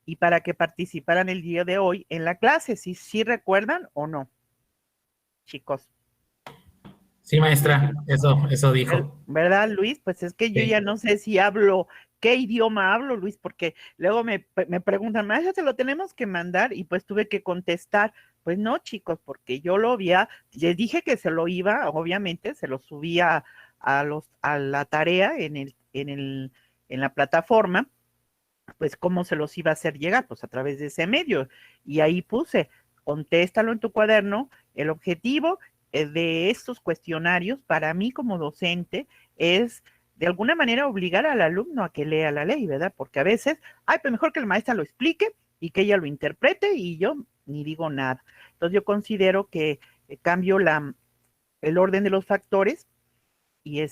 y para que participaran el día de hoy en la clase. ¿Sí recuerdan o no, chicos? Sí, maestra, eso dijo. ¿Verdad, Luis? Pues es que yo ya Sí. no sé si hablo, qué idioma hablo, Luis, porque luego me preguntan, maestra, ¿se lo tenemos que mandar? Y pues tuve que contestar, pues no, chicos, porque yo lo había, les dije que se lo iba, obviamente, se lo subía a la tarea en la plataforma, pues cómo se los iba a hacer llegar, pues a través de ese medio. Y ahí puse, contéstalo en tu cuaderno. El objetivo de estos cuestionarios para mí como docente es de alguna manera obligar al alumno a que lea la ley, ¿verdad? Porque a veces, ay, pues mejor que la maestra lo explique y que ella lo interprete y yo ni digo nada. Entonces yo considero que cambio el orden de los factores y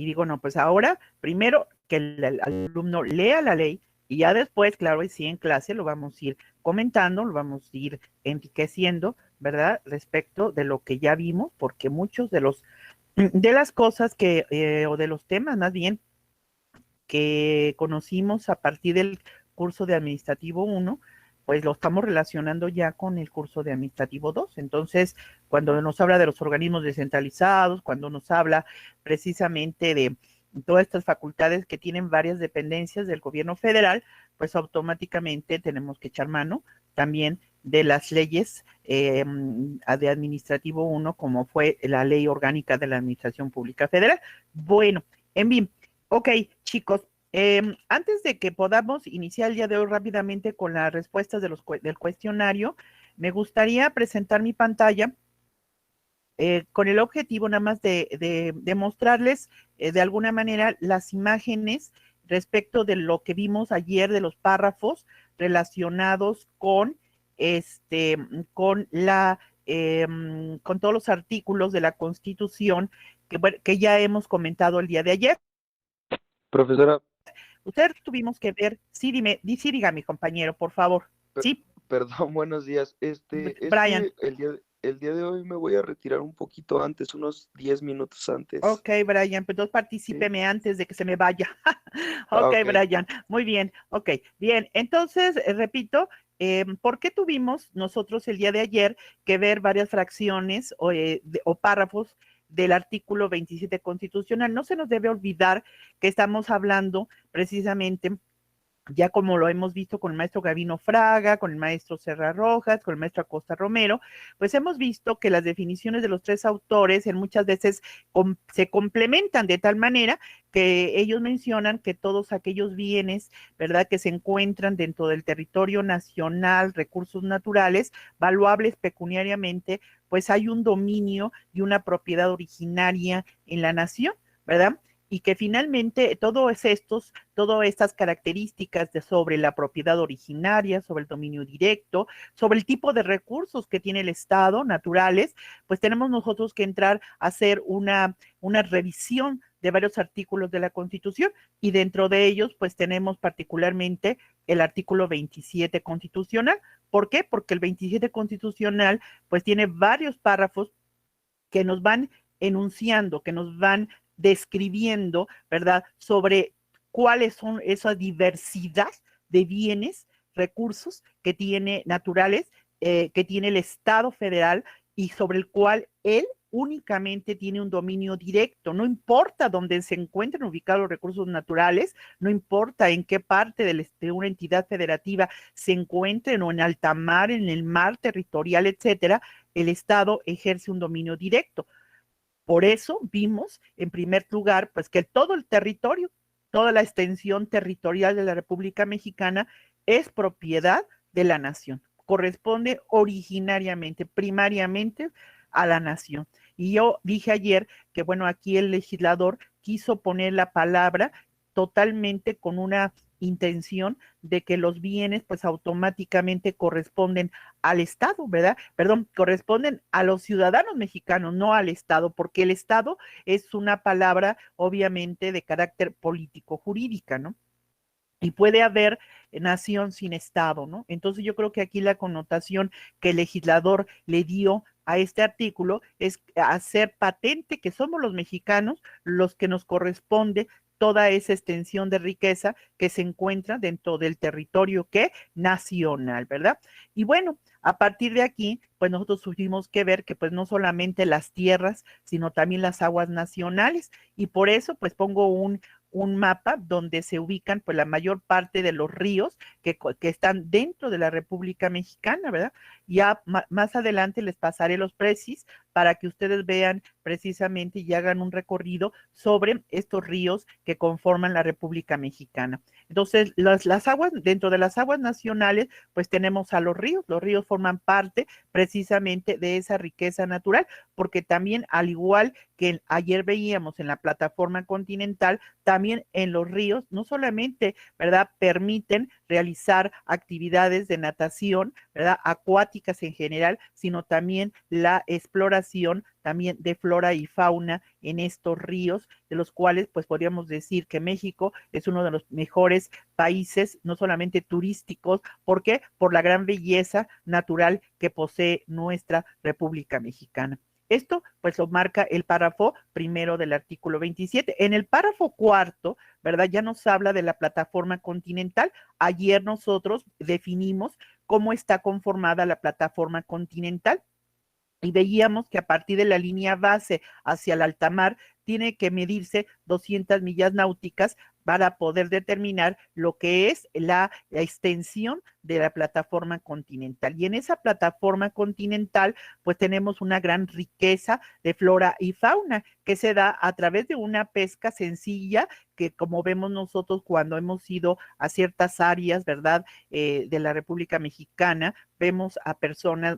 digo, no, pues ahora, primero que el alumno lea la ley y ya después, claro, y sí en clase lo vamos a ir comentando, lo vamos a ir enriqueciendo, ¿verdad? Respecto de lo que ya vimos, porque muchos de las cosas o de los temas más bien, que conocimos a partir del curso de Administrativo 1, pues lo estamos relacionando ya con el curso de Administrativo 2. Entonces, cuando nos habla de los organismos descentralizados, cuando nos habla precisamente de todas estas facultades que tienen varias dependencias del gobierno federal, pues automáticamente tenemos que echar mano también de las leyes de Administrativo 1, como fue la Ley Orgánica de la Administración Pública Federal. Bueno, en fin, ok, chicos, antes de que podamos iniciar el día de hoy rápidamente con las respuestas del cuestionario, me gustaría presentar mi pantalla con el objetivo nada más de mostrarles de alguna manera las imágenes respecto de lo que vimos ayer de los párrafos relacionados este, con con todos los artículos de la Constitución que ya hemos comentado el día de ayer. Profesora, Ustedes tuvimos que ver, sí, sí, diga mi compañero, por favor. per- Sí, perdón, buenos días. Es Brian. que el día de hoy me voy a retirar un poquito antes, unos 10 minutos antes. Ok, Brian, pues entonces ¿Sí? particípeme antes de que se me vaya. Ok, Ok. Brian, muy bien, ok, bien. Entonces, repito, ¿por qué tuvimos nosotros el día de ayer que ver varias fracciones o párrafos del artículo 27 constitucional? No se nos debe olvidar que estamos hablando precisamente ya como lo hemos visto con el maestro Gavino Fraga, con el maestro Serra Rojas, con el maestro Acosta Romero, pues hemos visto que las definiciones de los tres autores en muchas veces se complementan de tal manera que ellos mencionan que todos aquellos bienes, ¿verdad?, que se encuentran dentro del territorio nacional, recursos naturales, valuables pecuniariamente, pues hay un dominio y una propiedad originaria en la nación, ¿verdad? Y que finalmente todas estas características sobre la propiedad originaria, sobre el dominio directo, sobre el tipo de recursos que tiene el Estado, naturales, pues tenemos nosotros que entrar a hacer una revisión de varios artículos de la Constitución y dentro de ellos pues tenemos particularmente el artículo 27 constitucional. ¿Por qué? Porque el 27 constitucional pues tiene varios párrafos que nos van enunciando, que nos van describiendo, ¿verdad?, sobre cuáles son esa diversidad de bienes, recursos que tiene naturales, que tiene el Estado federal y sobre el cual él únicamente tiene un dominio directo, no importa dónde se encuentren ubicados los recursos naturales, no importa en qué parte de una entidad federativa se encuentren o en alta mar, en el mar territorial, etcétera, el Estado ejerce un dominio directo. Por eso vimos, en primer lugar, pues que todo el territorio, toda la extensión territorial de la República Mexicana es propiedad de la nación, corresponde originariamente, primariamente a la nación. Y yo dije ayer que, bueno, aquí el legislador quiso poner la palabra totalmente con una intención de que los bienes pues automáticamente corresponden al Estado, ¿verdad? Perdón, corresponden a los ciudadanos mexicanos, no al Estado, porque el Estado es una palabra obviamente de carácter político jurídica, ¿no? Y puede haber nación sin Estado, ¿no? Entonces yo creo que aquí la connotación que el legislador le dio a este artículo es hacer patente que somos los mexicanos los que nos corresponde toda esa extensión de riqueza que se encuentra dentro del territorio que nacional, ¿verdad? Y bueno, a partir de aquí, pues nosotros tuvimos que ver que pues no solamente las tierras, sino también las aguas nacionales, y por eso pues pongo un mapa donde se ubican pues la mayor parte de los ríos que están dentro de la República Mexicana, ¿verdad? Ya más adelante les pasaré los precios para que ustedes vean precisamente y hagan un recorrido sobre estos ríos que conforman la República Mexicana. Entonces, las aguas, dentro de las aguas nacionales, pues tenemos a los ríos forman parte precisamente de esa riqueza natural, porque también al igual que ayer veíamos en la plataforma continental, también en los ríos, no solamente, ¿verdad?, permiten realizar actividades de natación, ¿verdad?, acuáticas en general, sino también la exploración también de flora y fauna en estos ríos, de los cuales pues podríamos decir que México es uno de los mejores países, no solamente turísticos, ¿por qué? Por la gran belleza natural que posee nuestra República Mexicana. Esto pues lo marca el párrafo primero del artículo 27. En el párrafo cuarto, ¿verdad? Ya nos habla de la plataforma continental. Ayer nosotros definimos cómo está conformada la plataforma continental y veíamos que a partir de la línea base hacia el alta mar tiene que medirse 200 millas náuticas para poder determinar lo que es la extensión de la plataforma continental. Y en esa plataforma continental, pues tenemos una gran riqueza de flora y fauna que se da a través de una pesca sencilla que como vemos nosotros cuando hemos ido a ciertas áreas, ¿verdad?, de la República Mexicana, vemos a personas,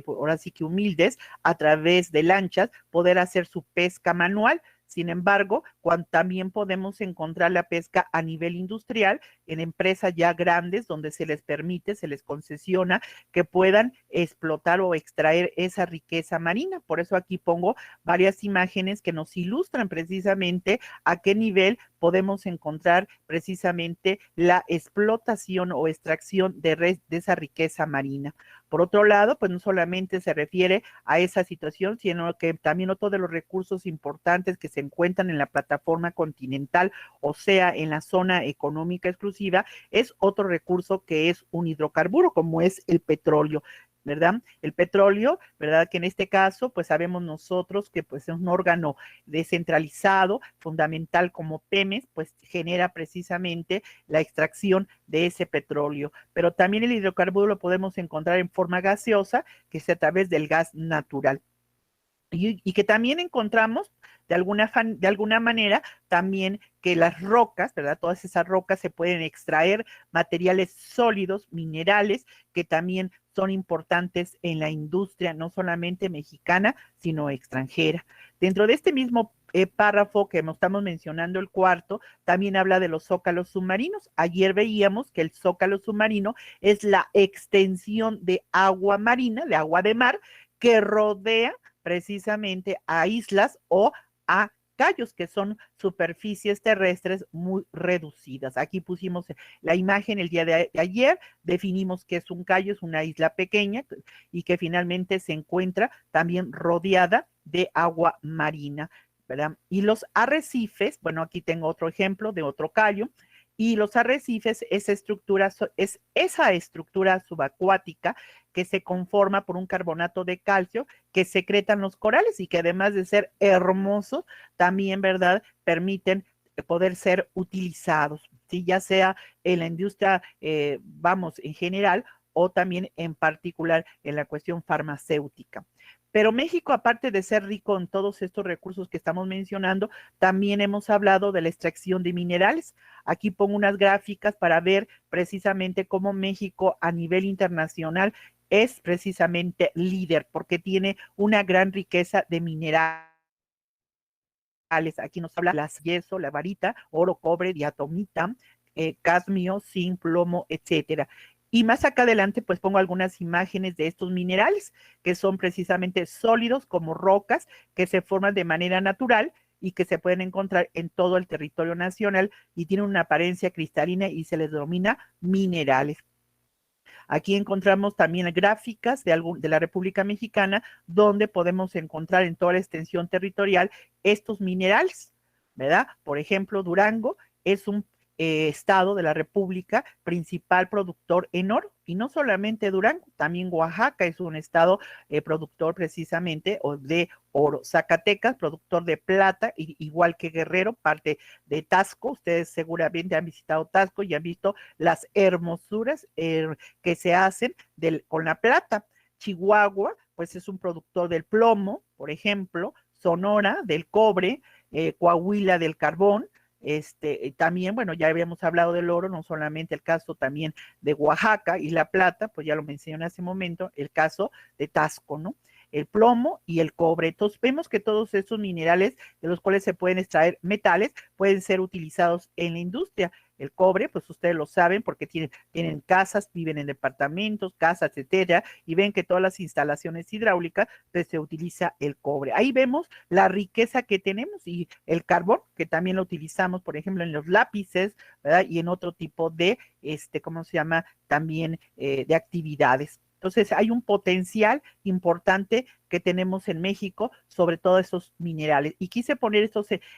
ahora sí que humildes, a través de lanchas, poder hacer su pesca manual. Sin embargo, también podemos encontrar la pesca a nivel industrial en empresas ya grandes donde se les permite, se les concesiona que puedan explotar o extraer esa riqueza marina. Por eso aquí pongo varias imágenes que nos ilustran precisamente a qué nivel podemos encontrar precisamente la explotación o extracción de esa riqueza marina. Por otro lado, pues no solamente se refiere a esa situación, sino que también otro de los recursos importantes que se encuentran en la plataforma continental, o sea, en la zona económica exclusiva, es otro recurso que es un hidrocarburo, como es el petróleo, ¿verdad? El petróleo, ¿verdad? Que en este caso, pues sabemos nosotros que pues es un órgano descentralizado, fundamental como Pemex, pues genera precisamente la extracción de ese petróleo. Pero también el hidrocarburo lo podemos encontrar en forma gaseosa, que es a través del gas natural. Y que también encontramos de alguna manera también que las rocas, ¿verdad? Todas esas rocas se pueden extraer materiales sólidos, minerales, que también son importantes en la industria, no solamente mexicana, sino extranjera. Dentro de este mismo párrafo que estamos mencionando, el cuarto, también habla de los zócalos submarinos. Ayer veíamos que el zócalo submarino es la extensión de agua marina, de agua de mar, que rodea precisamente a islas o a cayos, que son superficies terrestres muy reducidas. Aquí pusimos la imagen el día de ayer, definimos que es un cayo, es una isla pequeña y que finalmente se encuentra también rodeada de agua marina, ¿verdad? Y los arrecifes, bueno, aquí tengo otro ejemplo de otro cayo, y los arrecifes es esa estructura subacuática que se conforma por un carbonato de calcio que secretan los corales y que además de ser hermosos, también, ¿verdad?, permiten poder ser utilizados, ¿sí? Ya sea en la industria, vamos, en general, o también en particular en la cuestión farmacéutica. Pero México, aparte de ser rico en todos estos recursos que estamos mencionando, también hemos hablado de la extracción de minerales. Aquí pongo unas gráficas para ver precisamente cómo México a nivel internacional es precisamente líder porque tiene una gran riqueza de minerales. Aquí nos habla las yeso, la varita, oro, cobre, diatomita, cadmio, zinc, plomo, etcétera. Y más acá adelante, pues pongo algunas imágenes de estos minerales que son precisamente sólidos como rocas que se forman de manera natural y que se pueden encontrar en todo el territorio nacional y tienen una apariencia cristalina y se les denomina minerales. Aquí encontramos también gráficas de la República Mexicana donde podemos encontrar en toda la extensión territorial estos minerales. ¿verdad? Por ejemplo, Durango es un estado de la República principal productor en oro, y no solamente Durango, también Oaxaca es un estado productor precisamente de oro, Zacatecas productor de plata, igual que Guerrero, parte de Tasco. Ustedes seguramente han visitado Tasco y han visto las hermosuras que se hacen con la plata. Chihuahua, pues es un productor del plomo, por ejemplo, Sonora del cobre, Coahuila del carbón. También, bueno, ya habíamos hablado del oro, no solamente el caso también de Oaxaca y la plata, pues ya lo mencioné hace un momento, el caso de Tasco, ¿no? El plomo y el cobre. Entonces vemos que todos estos minerales de los cuales se pueden extraer metales pueden ser utilizados en la industria. El cobre, pues ustedes lo saben porque tienen casas, viven en departamentos, casas, etcétera, y ven que todas las instalaciones hidráulicas, pues se utiliza el cobre. Ahí vemos la riqueza que tenemos, y el carbón, que también lo utilizamos, por ejemplo, en los lápices, ¿verdad? Y en otro tipo de, ¿cómo se llama? También de actividades. Entonces, hay un potencial importante que tenemos en México sobre todos esos minerales. Y quise poner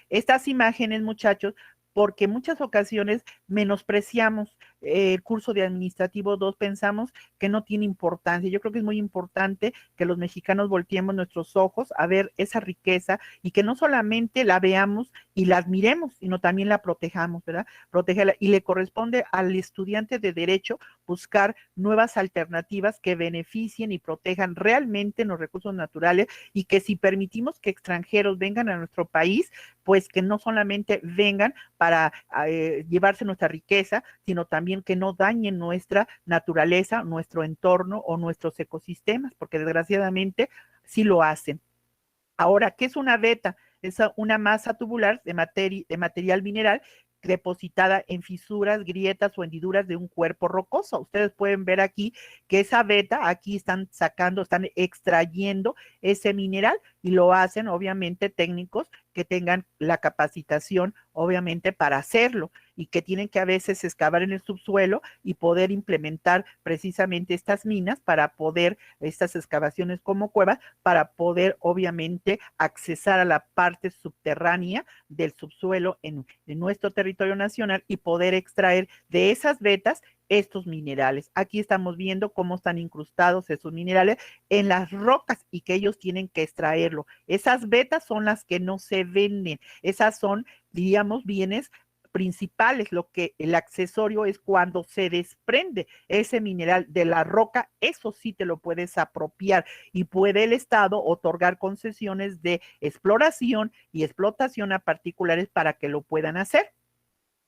estas imágenes, muchachos, porque en muchas ocasiones menospreciamos el curso de Administrativo 2, pensamos que no tiene importancia. Yo creo que es muy importante que los mexicanos volteemos nuestros ojos a ver esa riqueza, y que no solamente la veamos y la admiremos, sino también la protejamos, ¿verdad? Protegerla. Y le corresponde al estudiante de Derecho buscar nuevas alternativas que beneficien y protejan realmente los recursos naturales, y que si permitimos que extranjeros vengan a nuestro país, pues que no solamente vengan para llevarse nuestra riqueza, sino también que no dañen nuestra naturaleza, nuestro entorno o nuestros ecosistemas, porque desgraciadamente sí lo hacen. Ahora, ¿qué es una veta? Es una masa tubular de material mineral depositada en fisuras, grietas o hendiduras de un cuerpo rocoso. Ustedes pueden ver aquí que esa veta, aquí están extrayendo ese mineral, y lo hacen obviamente técnicos que tengan la capacitación obviamente para hacerlo, y que tienen que a veces excavar en el subsuelo y poder implementar precisamente estas minas para poder, estas excavaciones como cuevas, para poder obviamente accesar a la parte subterránea del subsuelo en nuestro territorio nacional y poder extraer de esas vetas estos minerales. Aquí estamos viendo cómo están incrustados esos minerales en las rocas, y que ellos tienen que extraerlo. Esas vetas son las que no se venden, esas son, diríamos, bienes principales. Lo que el accesorio es cuando se desprende ese mineral de la roca, eso sí te lo puedes apropiar, y puede el Estado otorgar concesiones de exploración y explotación a particulares para que lo puedan hacer.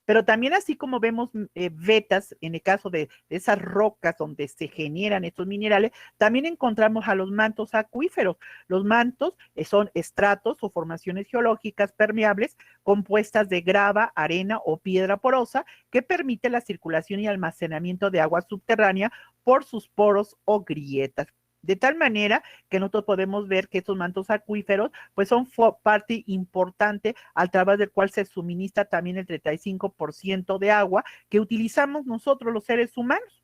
Pero también, así como vemos vetas en el caso de esas rocas donde se generan estos minerales, también encontramos a los mantos acuíferos. Los mantos son estratos o formaciones geológicas permeables compuestas de grava, arena o piedra porosa, que permite la circulación y almacenamiento de agua subterránea por sus poros o grietas. De tal manera que nosotros podemos ver que estos mantos acuíferos pues son parte importante a través del cual se suministra también el 35% de agua que utilizamos nosotros los seres humanos.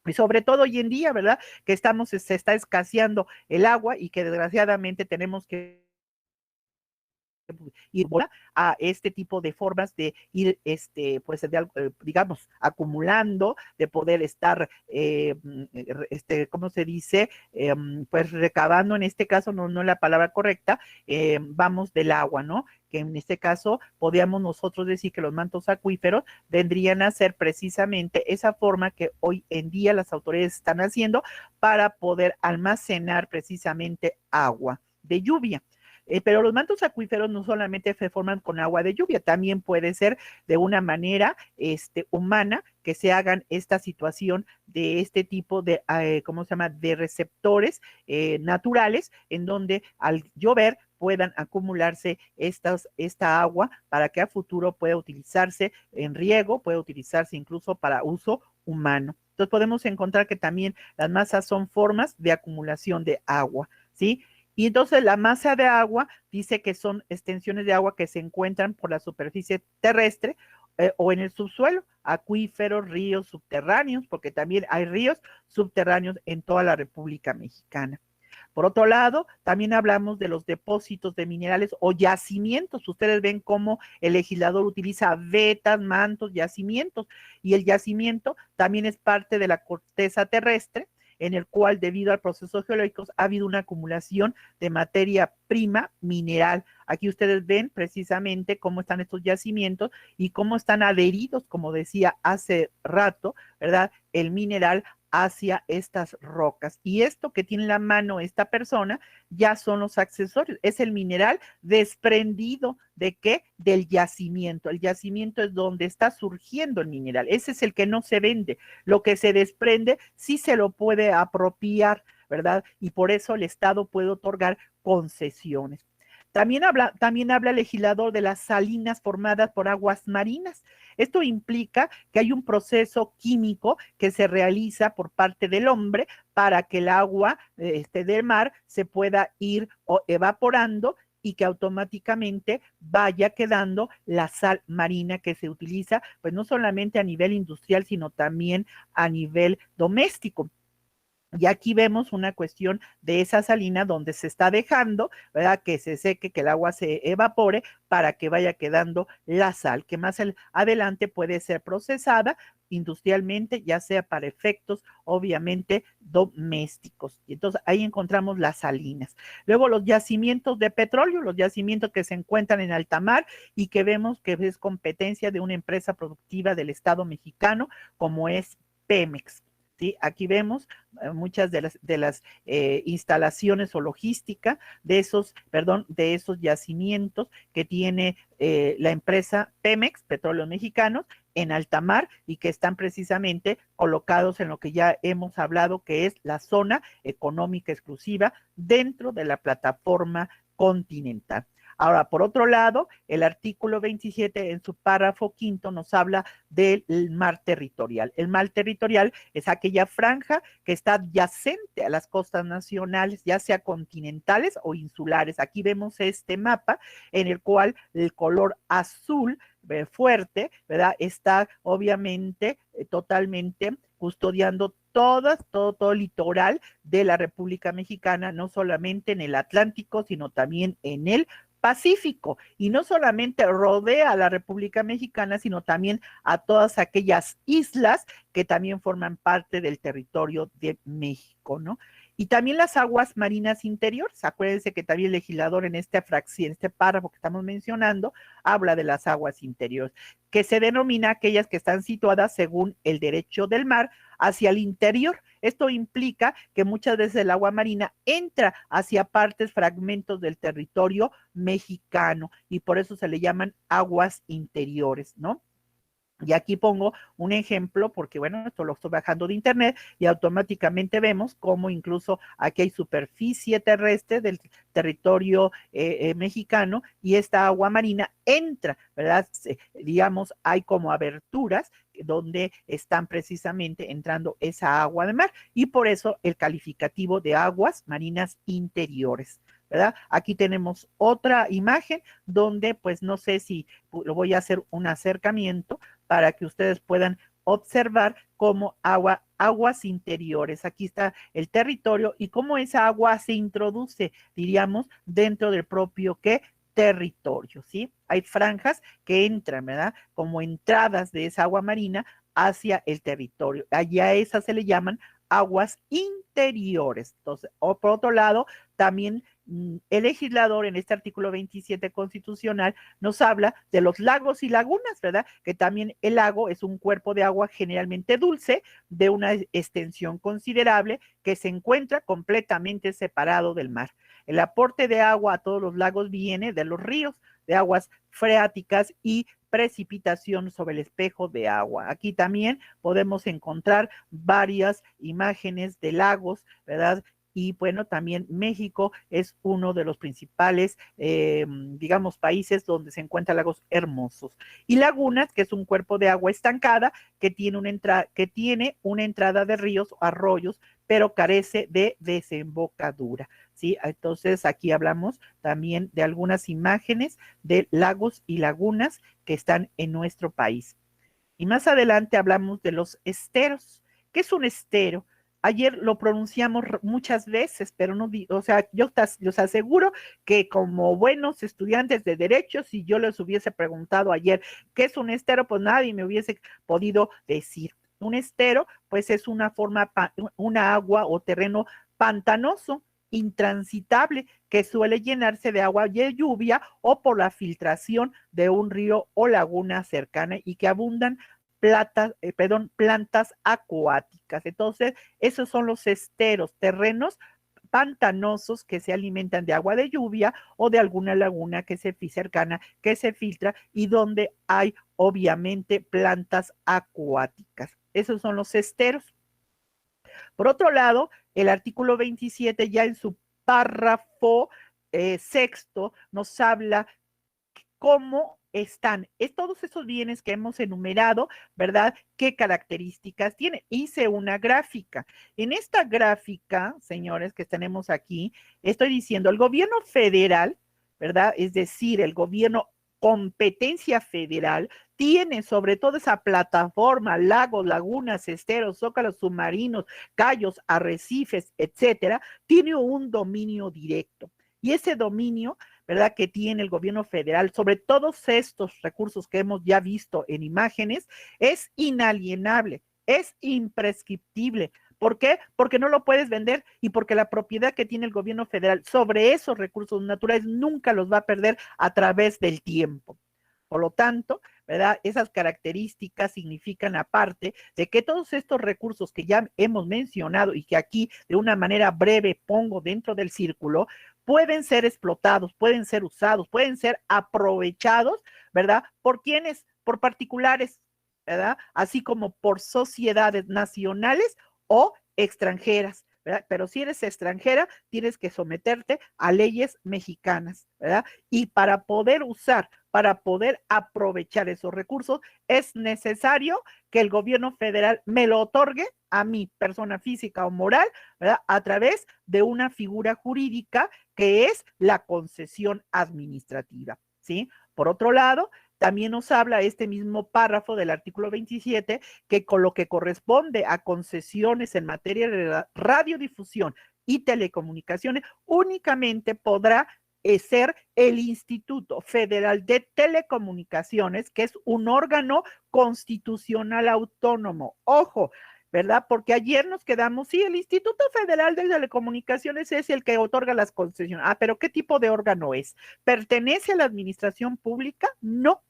Y sobre todo hoy en día, ¿verdad? Que se está escaseando el agua, y que desgraciadamente tenemos que ir a este tipo de formas de ir, pues, digamos, acumulando, de poder estar, ¿cómo se dice? Pues recabando, en este caso, no es la palabra correcta, vamos del agua, ¿no? Que en este caso podríamos nosotros decir que los mantos acuíferos vendrían a ser precisamente esa forma que hoy en día las autoridades están haciendo para poder almacenar precisamente agua de lluvia. Pero los mantos acuíferos no solamente se forman con agua de lluvia, también puede ser de una manera humana que se hagan esta situación de este tipo de, ¿cómo se llama?, de receptores naturales, en donde al llover puedan acumularse esta agua para que a futuro pueda utilizarse en riego, pueda utilizarse incluso para uso humano. Entonces podemos encontrar que también las masas son formas de acumulación de agua, ¿sí? Y entonces la masa de agua dice que son extensiones de agua que se encuentran por la superficie terrestre o en el subsuelo, acuíferos, ríos subterráneos, porque también hay ríos subterráneos en toda la República Mexicana. Por otro lado, también hablamos de los depósitos de minerales o yacimientos. Ustedes ven cómo el legislador utiliza vetas, mantos, yacimientos, y el yacimiento también es parte de la corteza terrestre, en el cual, debido al proceso geológico, ha habido una acumulación de materia prima mineral. Aquí ustedes ven precisamente cómo están estos yacimientos y cómo están adheridos, como decía hace rato, ¿verdad? El mineral hacia estas rocas. Y esto que tiene en la mano esta persona ya son los accesorios. Es el mineral desprendido de qué? Del yacimiento. El yacimiento es donde está surgiendo el mineral. Ese es el que no se vende. Lo que se desprende sí se lo puede apropiar, ¿verdad? Y por eso el Estado puede otorgar concesiones. También habla el legislador de las salinas formadas por aguas marinas. Esto implica que hay un proceso químico que se realiza por parte del hombre para que el agua del mar se pueda ir evaporando y que automáticamente vaya quedando la sal marina que se utiliza, pues no solamente a nivel industrial, sino también a nivel doméstico. Y aquí vemos una cuestión de esa salina donde se está dejando, ¿verdad? Que se seque, que el agua se evapore para que vaya quedando la sal, que más adelante puede ser procesada industrialmente, ya sea para efectos, obviamente, domésticos. Y entonces ahí encontramos las salinas. Luego los yacimientos de petróleo, los yacimientos que se encuentran en alta mar y que vemos que es competencia de una empresa productiva del Estado mexicano, como es Pemex. ¿Sí? Aquí vemos muchas de las instalaciones o logística de esos yacimientos que tiene la empresa Pemex, Petróleos Mexicanos, en alta mar y que están precisamente colocados en lo que ya hemos hablado, que es la zona económica exclusiva dentro de la plataforma continental. Ahora, por otro lado, el artículo 27 en su párrafo quinto nos habla del mar territorial. El mar territorial es aquella franja que está adyacente a las costas nacionales, ya sea continentales o insulares. Aquí vemos este mapa en el cual el color azul fuerte, ¿verdad? Está obviamente totalmente custodiando todo el litoral de la República Mexicana, no solamente en el Atlántico, sino también en el Pacífico, y no solamente rodea a la República Mexicana, sino también a todas aquellas islas que también forman parte del territorio de México, ¿no? Y también las aguas marinas interiores. Acuérdense que también el legislador en esta fracción, en este párrafo que estamos mencionando, habla de las aguas interiores, que se denomina aquellas que están situadas según el derecho del mar hacia el interior. Esto implica que muchas veces el agua marina entra hacia partes, fragmentos del territorio mexicano y por eso se le llaman aguas interiores, ¿no? Y aquí pongo un ejemplo porque, bueno, esto lo estoy bajando de internet y automáticamente vemos cómo incluso aquí hay superficie terrestre del territorio mexicano y esta agua marina entra, ¿verdad? Digamos, hay como aberturas donde están precisamente entrando esa agua de mar y por eso el calificativo de aguas marinas interiores, ¿verdad? Aquí tenemos otra imagen donde, pues, no sé si lo voy a hacer un acercamiento para que ustedes puedan observar cómo aguas interiores. Aquí está el territorio y cómo esa agua se introduce, diríamos, dentro del propio territorio, ¿sí? Hay franjas que entran, ¿verdad? Como entradas de esa agua marina hacia el territorio. Allá a esas se le llaman aguas interiores. Entonces, o por otro lado, también el legislador en este artículo 27 constitucional nos habla de los lagos y lagunas, ¿verdad? Que también el lago es un cuerpo de agua generalmente dulce de una extensión considerable que se encuentra completamente separado del mar. El aporte de agua a todos los lagos viene de los ríos, de aguas freáticas y precipitación sobre el espejo de agua. Aquí también podemos encontrar varias imágenes de lagos, ¿verdad? Y bueno, también México es uno de los principales, digamos, países donde se encuentran lagos hermosos. Y lagunas, que es un cuerpo de agua estancada que tiene una entrada de ríos o arroyos, pero carece de desembocadura, ¿sí? Entonces aquí hablamos también de algunas imágenes de lagos y lagunas que están en nuestro país. Y más adelante hablamos de los esteros. ¿Qué es un estero? ayer lo pronunciamos muchas veces, pero no, o sea, yo les aseguro que como buenos estudiantes de derecho, si yo les hubiese preguntado ayer qué es un estero, pues nadie me hubiese podido decir. Un estero, pues es una agua o terreno pantanoso, intransitable, que suele llenarse de agua de lluvia o por la filtración de un río o laguna cercana y que abundan plantas acuáticas. Entonces, esos son los esteros, terrenos pantanosos que se alimentan de agua de lluvia o de alguna laguna cercana que se filtra y donde hay obviamente plantas acuáticas. Esos son los esteros. Por otro lado, el artículo 27 ya en su párrafo sexto nos habla cómo están todos esos bienes que hemos enumerado, ¿verdad? ¿Qué características tienen? Hice una gráfica. En esta gráfica, señores, que tenemos aquí, estoy diciendo el gobierno federal, ¿verdad? Es decir, el gobierno competencia federal tiene sobre todo esa plataforma, lagos, lagunas, esteros, zócalos submarinos, cayos, arrecifes, etcétera, tiene un dominio directo. Y ese dominio, ¿verdad?, que tiene el gobierno federal sobre todos estos recursos que hemos ya visto en imágenes, es inalienable, es imprescriptible. ¿Por qué? Porque no lo puedes vender y porque la propiedad que tiene el gobierno federal sobre esos recursos naturales nunca los va a perder a través del tiempo. Por lo tanto, ¿verdad? Esas características significan, aparte de que todos estos recursos que ya hemos mencionado y que aquí de una manera breve pongo dentro del círculo, pueden ser explotados, pueden ser usados, pueden ser aprovechados, ¿verdad? ¿Por quiénes? Por particulares, ¿verdad? Así como por sociedades nacionales o extranjeras, ¿verdad? Pero si eres extranjera, tienes que someterte a leyes mexicanas, ¿verdad? Y para poder aprovechar esos recursos, es necesario que el gobierno federal me lo otorgue a mi persona física o moral, ¿verdad? A través de una figura jurídica que es la concesión administrativa, ¿sí? Por otro lado, también nos habla este mismo párrafo del artículo 27 que con lo que corresponde a concesiones en materia de radiodifusión y telecomunicaciones, únicamente podrá ser el Instituto Federal de Telecomunicaciones, que es un órgano constitucional autónomo. Ojo, ¿verdad? Porque ayer nos quedamos, sí, el Instituto Federal de Telecomunicaciones es el que otorga las concesiones. Ah, pero ¿qué tipo de órgano es? ¿Pertenece a la administración pública? No,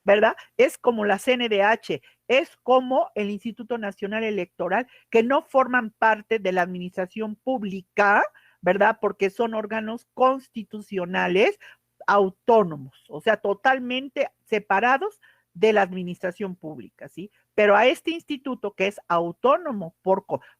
¿verdad? Es como la CNDH, es como el Instituto Nacional Electoral, que no forman parte de la administración pública, ¿verdad? Porque son órganos constitucionales autónomos, o sea, totalmente separados de la administración pública, ¿sí? Pero a este instituto que es autónomo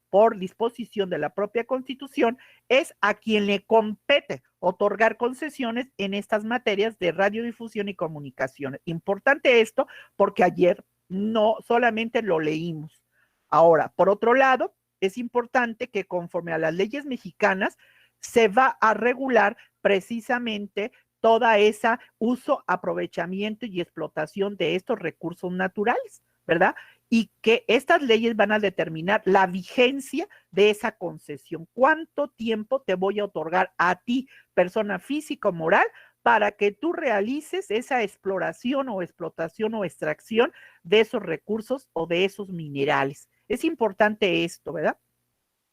por disposición de la propia Constitución, es a quien le compete otorgar concesiones en estas materias de radiodifusión y comunicaciones. Importante esto porque ayer no solamente lo leímos. Ahora, por otro lado, es importante que conforme a las leyes mexicanas se va a regular precisamente toda esa uso, aprovechamiento y explotación de estos recursos naturales, ¿verdad? Y que estas leyes van a determinar la vigencia de esa concesión. ¿Cuánto tiempo te voy a otorgar a ti, persona física o moral, para que tú realices esa exploración o explotación o extracción de esos recursos o de esos minerales? Es importante esto, ¿verdad?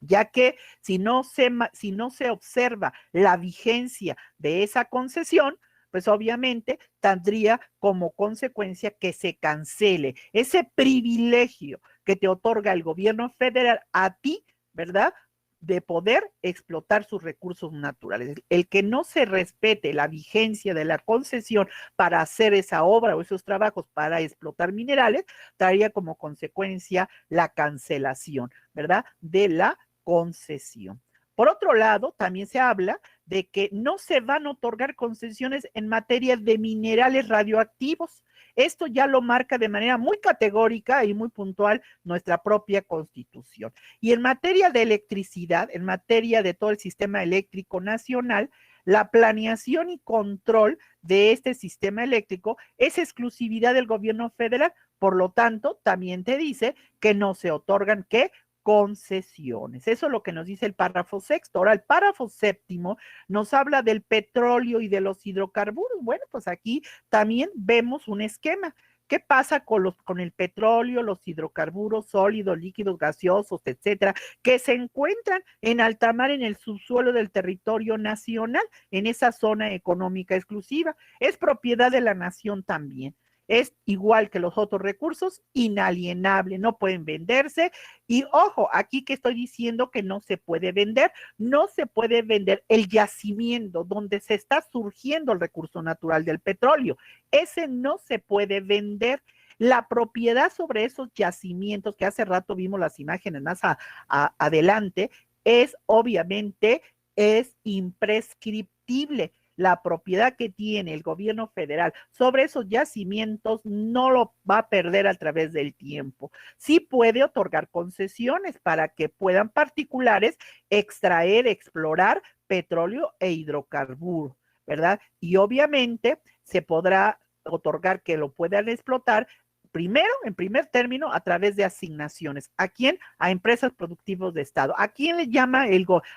Ya que si no se observa la vigencia de esa concesión, pues obviamente tendría como consecuencia que se cancele ese privilegio que te otorga el gobierno federal a ti, ¿verdad?, de poder explotar sus recursos naturales. El que no se respete la vigencia de la concesión para hacer esa obra o esos trabajos para explotar minerales, traería como consecuencia la cancelación, ¿verdad?, de la concesión. Por otro lado, también se habla de que no se van a otorgar concesiones en materia de minerales radioactivos. Esto ya lo marca de manera muy categórica y muy puntual nuestra propia Constitución. Y en materia de electricidad, en materia de todo el sistema eléctrico nacional, la planeación y control de este sistema eléctrico es exclusividad del gobierno federal. Por lo tanto, también te dice que no se otorgan, ¿qué?, concesiones. Eso es lo que nos dice el párrafo sexto. Ahora, el párrafo séptimo nos habla del petróleo y de los hidrocarburos. Bueno, pues aquí también vemos un esquema. ¿Qué pasa con el petróleo, los hidrocarburos sólidos, líquidos, gaseosos, etcétera, que se encuentran en alta mar en el subsuelo del territorio nacional, en esa zona económica exclusiva? Es propiedad de la nación también. Es igual que los otros recursos, inalienable, no pueden venderse. Y ojo, aquí que estoy diciendo que no se puede vender, no se puede vender el yacimiento donde se está surgiendo el recurso natural del petróleo. Ese no se puede vender. La propiedad sobre esos yacimientos, que hace rato vimos las imágenes más adelante, es obviamente, es imprescriptible. La propiedad que tiene el gobierno federal sobre esos yacimientos no lo va a perder a través del tiempo. Sí puede otorgar concesiones para que puedan particulares extraer, explorar petróleo e hidrocarburos, ¿verdad? Y obviamente se podrá otorgar que lo puedan explotar primero, en primer término, a través de asignaciones. ¿A quién? A empresas productivas de Estado. ¿A quién le llama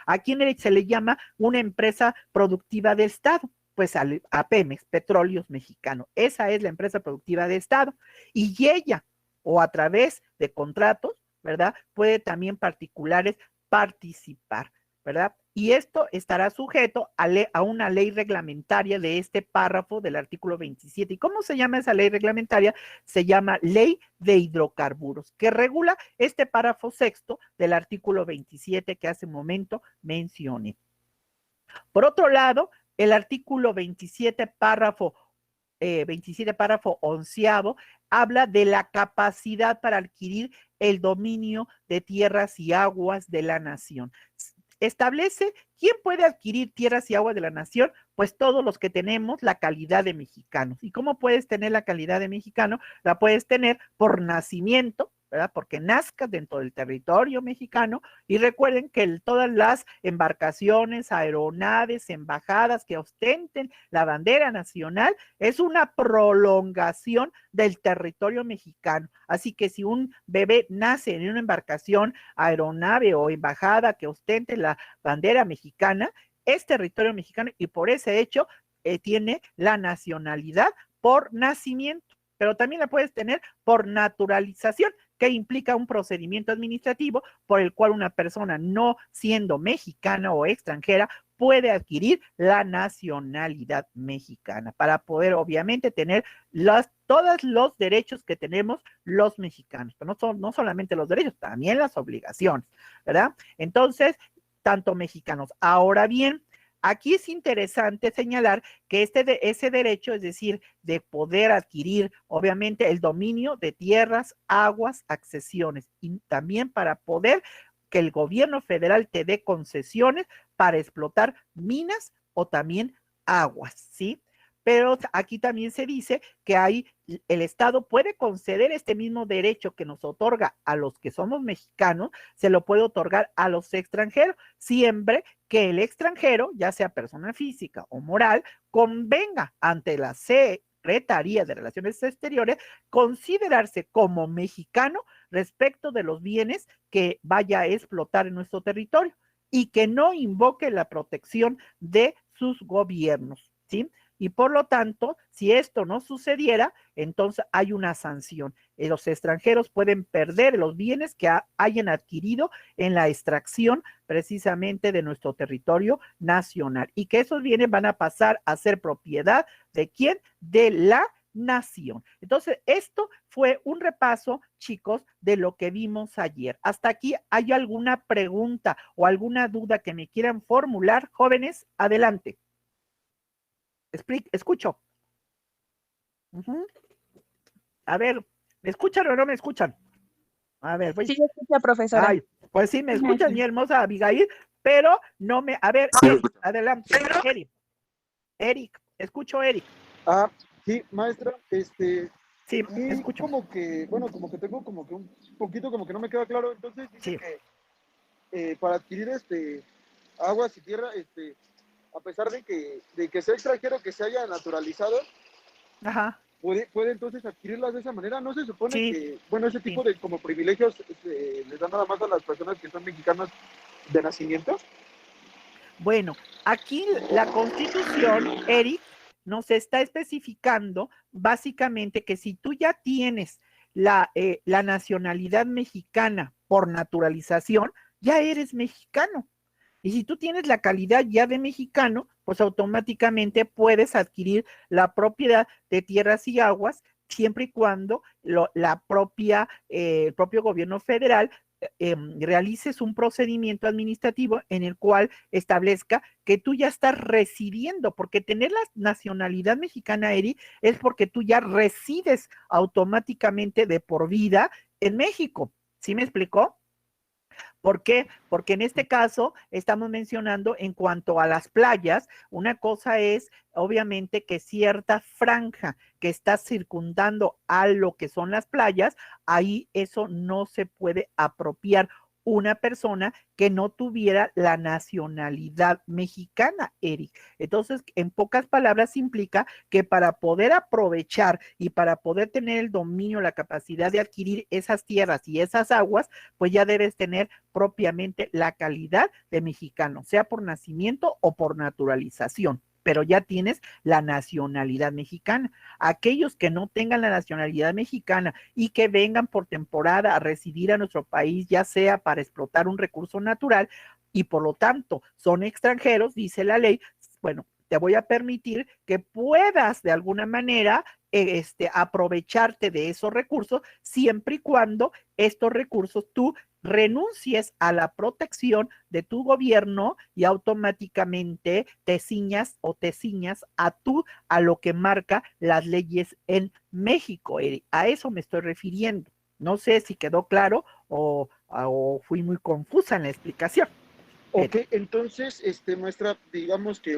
a quién se le llama una empresa productiva de Estado? Pues a Pemex, Petróleos Mexicanos. Esa es la empresa productiva de Estado. Y ella, o a través de contratos, ¿verdad? Puede también particulares participar, ¿verdad? Y esto estará sujeto a una ley reglamentaria de este párrafo del artículo 27. ¿Y cómo se llama esa ley reglamentaria? Se llama Ley de Hidrocarburos, que regula este párrafo sexto del artículo 27 que hace un momento mencioné. Por otro lado, el artículo 27, párrafo 11º, habla de la capacidad para adquirir el dominio de tierras y aguas de la nación. Establece quién puede adquirir tierras y aguas de la nación, pues todos los que tenemos la calidad de mexicanos. ¿Y cómo puedes tener la calidad de mexicano? La puedes tener por nacimiento, ¿verdad? Porque nazcas dentro del territorio mexicano. Y recuerden que todas las embarcaciones, aeronaves, embajadas que ostenten la bandera nacional es una prolongación del territorio mexicano. Así que si un bebé nace en una embarcación, aeronave o embajada que ostente la bandera mexicana, es territorio mexicano y por ese hecho tiene la nacionalidad por nacimiento, pero también la puedes tener por naturalización, que implica un procedimiento administrativo por el cual una persona no siendo mexicana o extranjera puede adquirir la nacionalidad mexicana para poder obviamente tener todos los derechos que tenemos los mexicanos, pero no solamente los derechos, también las obligaciones, ¿verdad? Entonces, tanto mexicanos. Ahora bien, aquí es interesante señalar que ese derecho, es decir, de poder adquirir, obviamente, el dominio de tierras, aguas, accesiones, y también para poder que el gobierno federal te dé concesiones para explotar minas o también aguas, ¿sí? Pero aquí también se dice que el Estado puede conceder este mismo derecho que nos otorga a los que somos mexicanos, se lo puede otorgar a los extranjeros, siempre que el extranjero, ya sea persona física o moral, convenga ante la Secretaría de Relaciones Exteriores considerarse como mexicano respecto de los bienes que vaya a explotar en nuestro territorio y que no invoque la protección de sus gobiernos, ¿sí? Y por lo tanto, si esto no sucediera, entonces hay una sanción. Los extranjeros pueden perder los bienes que hayan adquirido en la extracción precisamente de nuestro territorio nacional y que esos bienes van a pasar a ser propiedad de ¿quién? De la nación. Entonces, esto fue un repaso, chicos, de lo que vimos ayer. Hasta aquí, ¿hay alguna pregunta o alguna duda que me quieran formular? Jóvenes, adelante. Escucho. A ver, ¿me escuchan o no me escuchan? A ver, voy. Sí, escucha, profesora. Ay, pues sí, me escuchan, mi hermosa Abigail, pero no me. A ver, Eric, adelante. Eric, escucho, Eric. Ah, sí, maestra, Sí, escucho. como que tengo como que un poquito como que no me queda claro, entonces dice Sí. que para adquirir aguas y tierra, a pesar de que sea extranjero, que se haya naturalizado, Ajá. puede entonces adquirirlas de esa manera. ¿No se supone Sí, que, bueno, ese sí. tipo de como privilegios les dan nada más a las personas que son mexicanas de nacimiento? Bueno, aquí la Constitución, Eric, nos está especificando básicamente que si tú ya tienes la nacionalidad mexicana por naturalización, ya eres mexicano. Y si tú tienes la calidad ya de mexicano, pues automáticamente puedes adquirir la propiedad de tierras y aguas siempre y cuando el propio gobierno federal realices un procedimiento administrativo en el cual establezca que tú ya estás residiendo, porque tener la nacionalidad mexicana, Eri, es porque tú ya resides automáticamente de por vida en México. ¿Sí me explicó? ¿Por qué? Porque en este caso estamos mencionando en cuanto a las playas, una cosa es obviamente que cierta franja que está circundando a lo que son las playas, ahí eso no se puede apropiar una persona que no tuviera la nacionalidad mexicana, Eric. Entonces, en pocas palabras, implica que para poder aprovechar y para poder tener el dominio, la capacidad de adquirir esas tierras y esas aguas, pues ya debes tener propiamente la calidad de mexicano, sea por nacimiento o por naturalización, pero ya tienes la nacionalidad mexicana. Aquellos que no tengan la nacionalidad mexicana y que vengan por temporada a residir a nuestro país, ya sea para explotar un recurso natural y por lo tanto son extranjeros, dice la ley, bueno, te voy a permitir que puedas de alguna manera aprovecharte de esos recursos siempre y cuando estos recursos tú renuncies a la protección de tu gobierno y automáticamente te ciñas o te ciñas a lo que marca las leyes en México. A eso me estoy refiriendo. No sé si quedó claro o fui muy confusa en la explicación. Ok, entonces, muestra, digamos que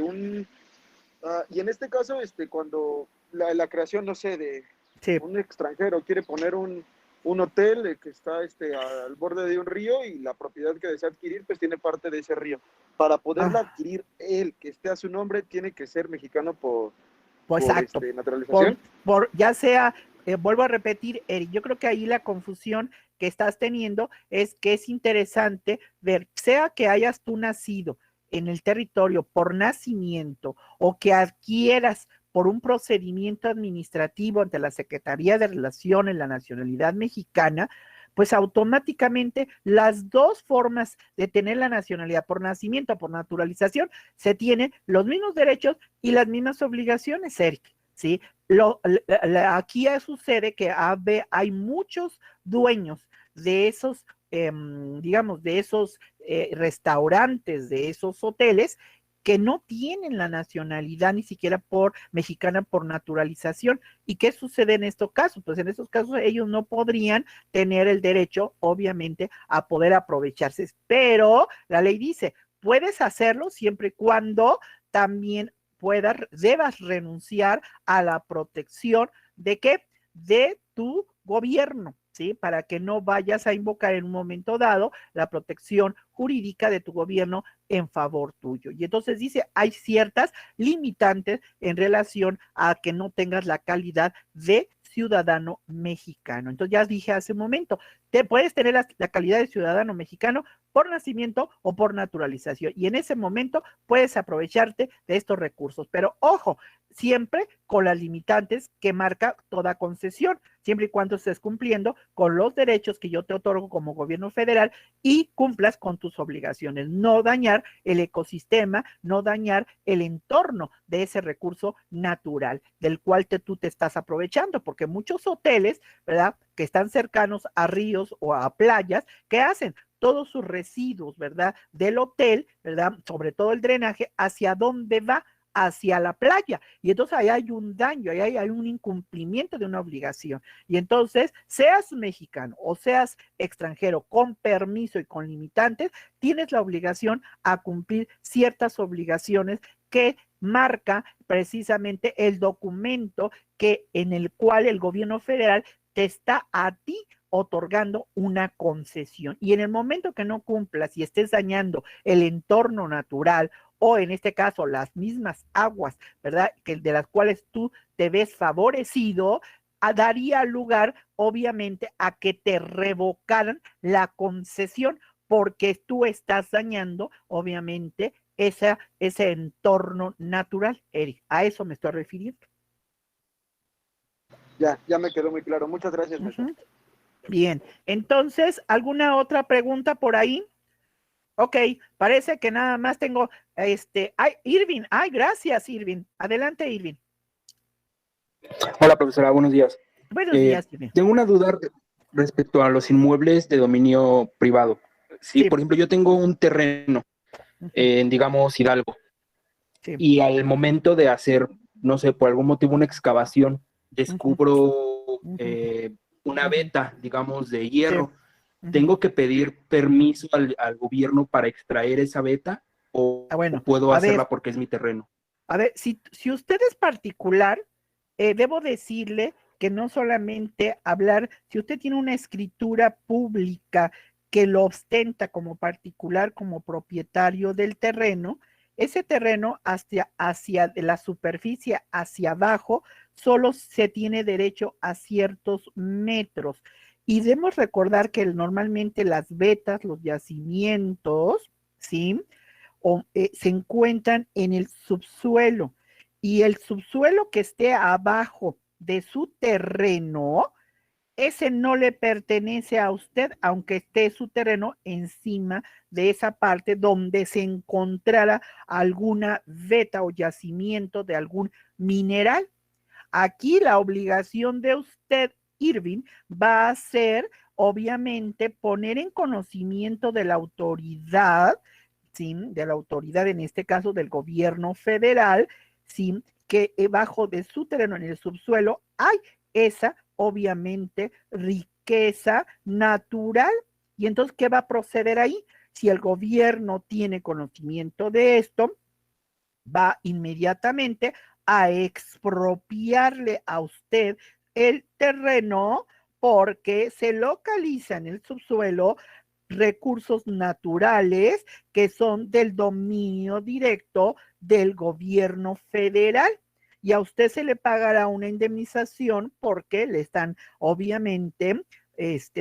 y en este caso, cuando la creación, no sé, de Sí. un extranjero quiere poner un hotel que está al borde de un río y la propiedad que desea adquirir, pues tiene parte de ese río. Para poderla Ah, adquirir él, que esté a su nombre, tiene que ser mexicano pues por exacto. naturalización. Ya sea, vuelvo a repetir, Eric, yo creo que ahí la confusión que estás teniendo es que es interesante ver, sea que hayas tú nacido en el territorio por nacimiento o que adquieras por un procedimiento administrativo ante la Secretaría de Relaciones la nacionalidad mexicana, pues automáticamente las dos formas de tener la nacionalidad por nacimiento, por naturalización, se tienen los mismos derechos y las mismas obligaciones, Eric. ¿Sí? Aquí sucede que hay muchos dueños de esos, digamos, de esos restaurantes, de esos hoteles, que no tienen la nacionalidad ni siquiera por mexicana por naturalización. ¿Y qué sucede en estos casos? Pues en estos casos ellos no podrían tener el derecho, obviamente, a poder aprovecharse. Pero la ley dice, puedes hacerlo siempre y cuando también debas renunciar a la protección de qué? De tu gobierno, ¿sí? Para que no vayas a invocar en un momento dado la protección jurídica de tu gobierno en favor tuyo. Y entonces dice, hay ciertas limitantes en relación a que no tengas la calidad de ciudadano mexicano. Entonces ya dije hace un momento, te puedes tener la calidad de ciudadano mexicano por nacimiento o por naturalización. Y en ese momento puedes aprovecharte de estos recursos. Pero ojo, siempre con las limitantes que marca toda concesión, siempre y cuando estés cumpliendo con los derechos que yo te otorgo como gobierno federal y cumplas con tus obligaciones. No dañar el ecosistema, no dañar el entorno de ese recurso natural del cual tú te estás aprovechando, porque muchos hoteles, ¿verdad?, que están cercanos a ríos o a playas, ¿qué hacen? Todos sus residuos, ¿verdad?, del hotel, ¿verdad?, sobre todo el drenaje, ¿hacia dónde va? Hacia la playa. Y entonces ahí hay un daño, ahí hay un incumplimiento de una obligación. Y entonces, seas mexicano o seas extranjero con permiso y con limitantes, tienes la obligación a cumplir ciertas obligaciones que marca precisamente el documento en el cual el gobierno federal te está a ti otorgando una concesión. Y en el momento que no cumplas y estés dañando el entorno natural o en este caso las mismas aguas, ¿verdad? De las cuales tú te ves favorecido, daría lugar, obviamente, a que te revocaran la concesión, porque tú estás dañando, obviamente, ese entorno natural, Eric. A eso me estoy refiriendo. Ya me quedó muy claro. Muchas gracias, maestra. Bien, entonces, ¿alguna otra pregunta por ahí? Ok, parece que nada más tengo, Irving, gracias, Irving. Adelante, Irving. Hola, profesora, buenos días. Buenos días, Irving. Tengo una duda respecto a los inmuebles de dominio privado. Sí, Sí. por ejemplo, yo tengo un terreno en, digamos, Hidalgo, Sí. y al momento de hacer, no sé, por algún motivo una excavación, descubro una veta, digamos, de hierro. Sí. ¿Tengo que pedir permiso al gobierno para extraer esa veta o puedo hacerla porque es mi terreno? A ver, si usted es particular, debo decirle que no solamente hablar, si usted tiene una escritura pública que lo ostenta como particular, como propietario del terreno, ese terreno hacia de la superficie hacia abajo solo se tiene derecho a ciertos metros. Y debemos recordar que normalmente las vetas, los yacimientos, ¿sí?, se encuentran en el subsuelo, y el subsuelo que esté abajo de su terreno, ese no le pertenece a usted, aunque esté su terreno encima de esa parte donde se encontrara alguna veta o yacimiento de algún mineral. Aquí la obligación de usted, Irving, va a ser, obviamente, poner en conocimiento de la autoridad, ¿sí?, de la autoridad, en este caso del gobierno federal, ¿sí?, que bajo de su terreno en el subsuelo hay esa, obviamente, riqueza natural. Y entonces, ¿qué va a proceder ahí? Si el gobierno tiene conocimiento de esto, va inmediatamente a expropiarle a usted el terreno, porque se localiza en el subsuelo recursos naturales que son del dominio directo del gobierno federal, y a usted se le pagará una indemnización porque le están, obviamente,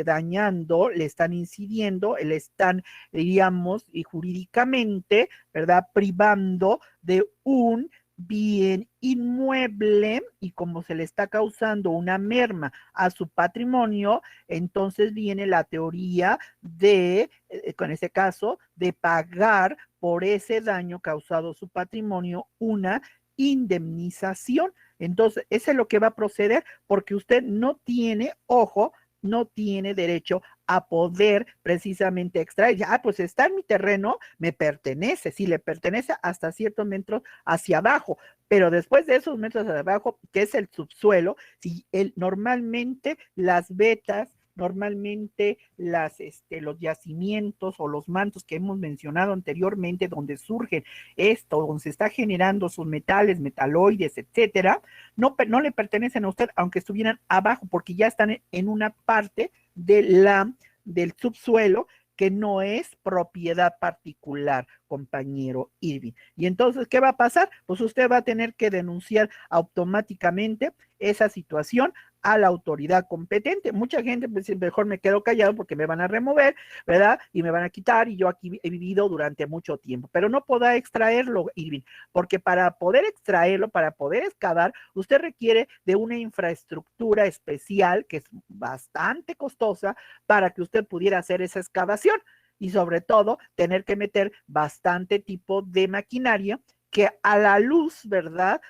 dañando, le están incidiendo, le están, diríamos, y jurídicamente, ¿verdad?, privando de un bien inmueble, y como se le está causando una merma a su patrimonio, entonces viene la teoría de, con ese caso, de pagar por ese daño causado a su patrimonio una indemnización. Entonces, eso es lo que va a proceder, porque usted no tiene, ojo, no tiene derecho a poder precisamente extraer. Pues está en mi terreno, me pertenece, sí, le pertenece hasta ciertos metros hacia abajo, pero después de esos metros hacia abajo, que es el subsuelo, si normalmente las vetas, normalmente los yacimientos o los mantos que hemos mencionado anteriormente, donde surgen esto, donde se está generando sus metales, metaloides, etcétera, no le pertenecen a usted, aunque estuvieran abajo, porque ya están en una parte del subsuelo que no es propiedad particular, compañero Irving. Y entonces, ¿qué va a pasar? Pues usted va a tener que denunciar automáticamente esa situación a la autoridad competente. Mucha gente pues mejor me quedo callado porque me van a remover, ¿verdad? Y me van a quitar, y yo aquí he vivido durante mucho tiempo, pero no podrá extraerlo, Irving, porque para poder extraerlo, para poder excavar, usted requiere de una infraestructura especial que es bastante costosa para que usted pudiera hacer esa excavación, y sobre todo tener que meter bastante tipo de maquinaria que a la luz, ¿verdad?,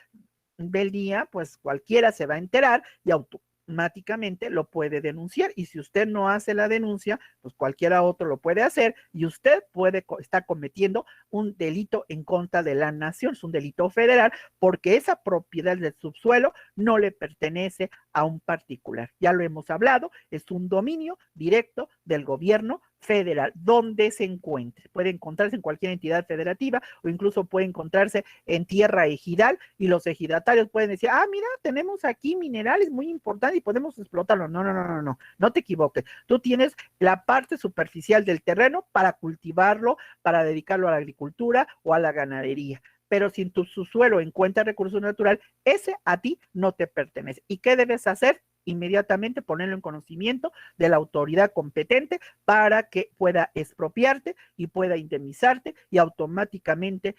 del día, pues cualquiera se va a enterar y automáticamente lo puede denunciar. Y si usted no hace la denuncia, pues cualquiera otro lo puede hacer, y usted puede estar cometiendo un delito en contra de la nación. Es un delito federal, porque esa propiedad del subsuelo no le pertenece a un particular. Ya lo hemos hablado, es un dominio directo del gobierno federal, donde se encuentre. Puede encontrarse en cualquier entidad federativa o incluso puede encontrarse en tierra ejidal y los ejidatarios pueden decir, mira, tenemos aquí minerales muy importantes y podemos explotarlo. No te equivoques. Tú tienes la parte superficial del terreno para cultivarlo, para dedicarlo a la agricultura o a la ganadería. Pero si en tu subsuelo encuentras recursos naturales, ese a ti no te pertenece. ¿Y qué debes hacer? Inmediatamente ponerlo en conocimiento de la autoridad competente para que pueda expropiarte y pueda indemnizarte y automáticamente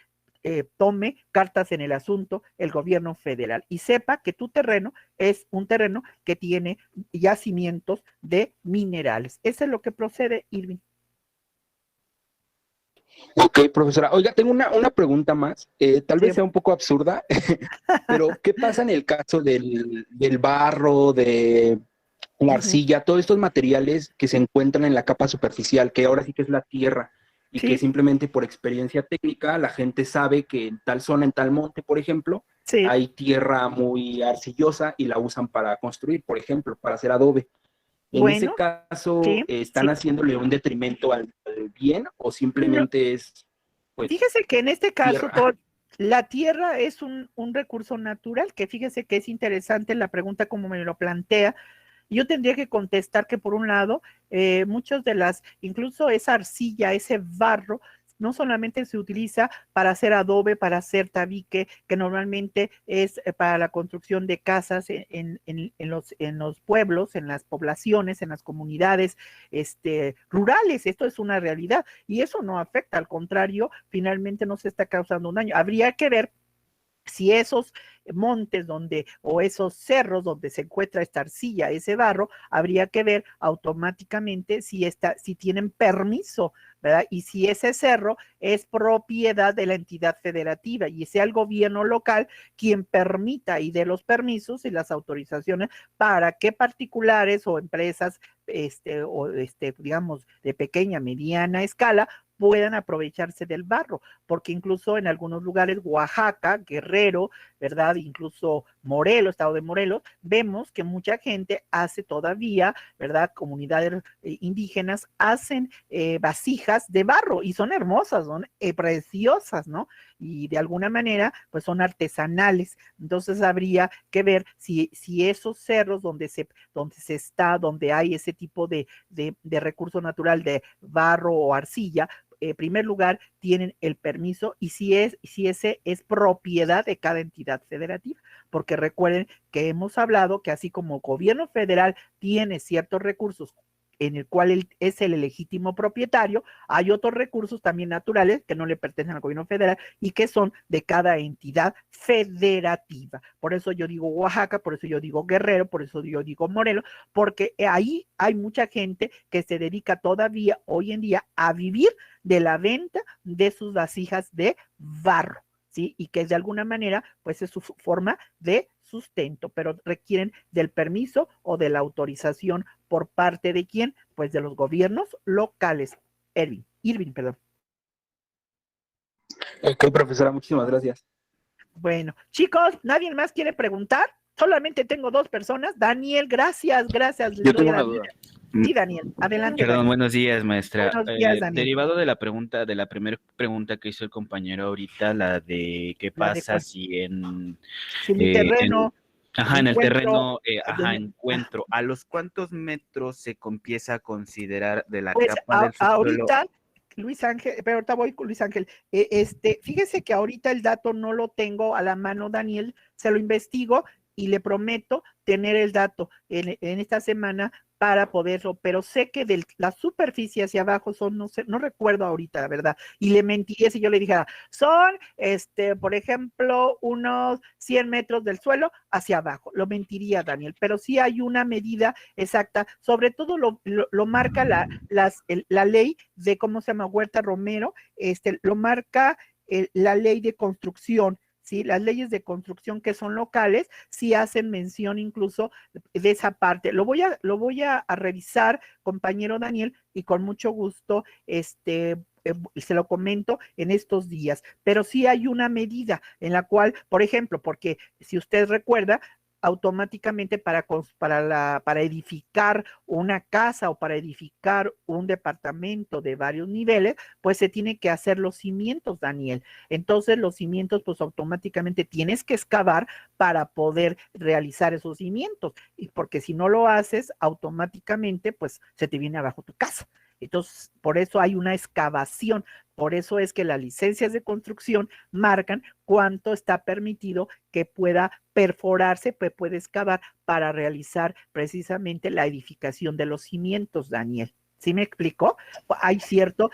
tome cartas en el asunto el gobierno federal y sepa que tu terreno es un terreno que tiene yacimientos de minerales. Eso es lo que procede, Irving. Ok, profesora. Oiga, tengo una pregunta más. Tal vez sea un poco absurda, pero ¿qué pasa en el caso del barro, de la arcilla, todos estos materiales que se encuentran en la capa superficial, que ahora sí que es la tierra, y que simplemente por experiencia técnica la gente sabe que en tal zona, en tal monte, por ejemplo, hay tierra muy arcillosa y la usan para construir, por ejemplo, para hacer adobe? En ese caso, ¿están haciéndole un detrimento al bien o simplemente es, pues, fíjese que en este caso tierra? La tierra es un recurso natural, que fíjese que es interesante la pregunta como me lo plantea. Yo tendría que contestar que por un lado, muchos de incluso esa arcilla, ese barro, no solamente se utiliza para hacer adobe, para hacer tabique, que normalmente es para la construcción de casas en los pueblos, en las poblaciones, en las comunidades rurales. Esto es una realidad y eso no afecta, al contrario, finalmente no se está causando un daño. Habría que ver si esos montes o esos cerros donde se encuentra esta arcilla, ese barro, habría que ver automáticamente si tienen permiso, ¿verdad? Y si ese cerro es propiedad de la entidad federativa y sea el gobierno local quien permita y dé los permisos y las autorizaciones para que particulares o empresas, digamos, de pequeña, mediana escala, puedan aprovecharse del barro, porque incluso en algunos lugares, Oaxaca, Guerrero, ¿verdad? Incluso Morelos, estado de Morelos, vemos que mucha gente hace todavía, ¿verdad? Comunidades indígenas hacen vasijas de barro y son hermosas, son preciosas, ¿no? Y de alguna manera, pues son artesanales. Entonces habría que ver si esos cerros donde hay ese tipo de recurso natural de barro o arcilla, en primer lugar, tienen el permiso y si ese es propiedad de cada entidad federativa, porque recuerden que hemos hablado que así como el gobierno federal tiene ciertos recursos en el cual él es el legítimo propietario, hay otros recursos también naturales que no le pertenecen al gobierno federal y que son de cada entidad federativa. Por eso yo digo Oaxaca, por eso yo digo Guerrero, por eso yo digo Morelos, porque ahí hay mucha gente que se dedica todavía hoy en día a vivir de la venta de sus vasijas de barro, ¿sí? Y que de alguna manera, pues es su forma de sustento, pero requieren del permiso o de la autorización por parte de quién, pues de los gobiernos locales. Irving, perdón. Ok, profesora, muchísimas gracias. Bueno, chicos, ¿nadie más quiere preguntar? Solamente tengo 2 personas. Daniel, gracias. Yo tengo una duda. Sí, Daniel, adelante. Perdón, Daniel. buenos días, maestra. Buenos días, Daniel. Derivado de la primera pregunta que hizo el compañero ahorita, la de qué pasa si en mi terreno en el terreno encuentro, ¿a los cuántos metros se empieza a considerar de la capa del subsuelo? Ahorita, Luis Ángel, pero ahorita voy con Luis Ángel. Fíjese que ahorita el dato no lo tengo a la mano, Daniel, se lo investigo y le prometo tener el dato en esta semana para poderlo, pero sé que de la superficie hacia abajo son, no sé, no recuerdo ahorita, la verdad, y le mentiría si yo le dijera, son, por ejemplo, unos 100 metros del suelo hacia abajo, lo mentiría, Daniel, pero sí hay una medida exacta, sobre todo lo marca la ley de, ¿cómo se llama? Huerta Romero, lo marca la ley de construcción. ¿Sí? Las leyes de construcción que son locales sí hacen mención incluso de esa parte. Lo voy a revisar, compañero Daniel, y con mucho gusto se lo comento en estos días. Pero sí hay una medida en la cual, por ejemplo, porque si usted recuerda, automáticamente para edificar una casa o para edificar un departamento de varios niveles, pues se tiene que hacer los cimientos, Daniel. Entonces los cimientos, pues automáticamente tienes que excavar para poder realizar esos cimientos, y porque si no lo haces, automáticamente, pues se te viene abajo tu casa. Entonces, por eso hay una excavación, por eso es que las licencias de construcción marcan cuánto está permitido que pueda perforarse, pues puede excavar para realizar precisamente la edificación de los cimientos, Daniel. ¿Sí me explicó? Hay cierto,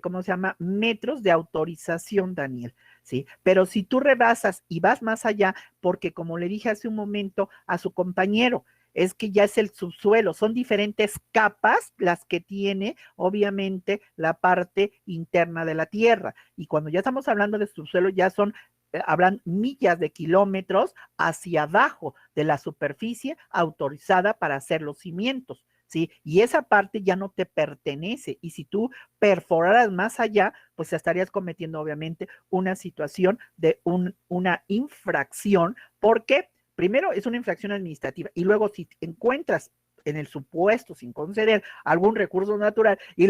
¿cómo se llama? Metros de autorización, Daniel. ¿Sí? Pero si tú rebasas y vas más allá, porque como le dije hace un momento a su compañero, es que ya es el subsuelo, son diferentes capas las que tiene, obviamente, la parte interna de la tierra. Y cuando ya estamos hablando de subsuelo, ya habrán millas de kilómetros hacia abajo de la superficie autorizada para hacer los cimientos, ¿sí? Y esa parte ya no te pertenece. Y si tú perforaras más allá, pues estarías cometiendo, obviamente, una situación de una infracción. ¿Por qué? Primero es una infracción administrativa y luego si encuentras en el supuesto sin conceder algún recurso natural y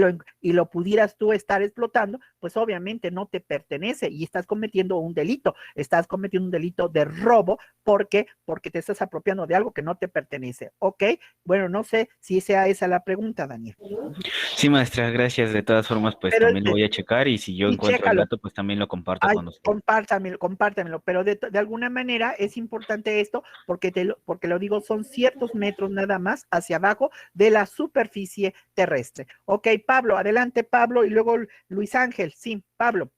lo pudieras tú estar explotando, pues obviamente no te pertenece y estás cometiendo un delito de robo. ¿Por qué? Porque te estás apropiando de algo que no te pertenece, ¿ok? Bueno, no sé si sea esa la pregunta, Daniel. Sí, maestra, gracias. De todas formas, pues Pero también lo voy a checar y si yo encuentro chécalo. el dato, pues también lo comparto Ay, con usted. compártamelo, pero de alguna manera es importante esto porque lo digo, son ciertos metros nada más hacia abajo de la superficie terrestre. Ok, Pablo, adelante Pablo y luego Luis Ángel, sí, Pablo.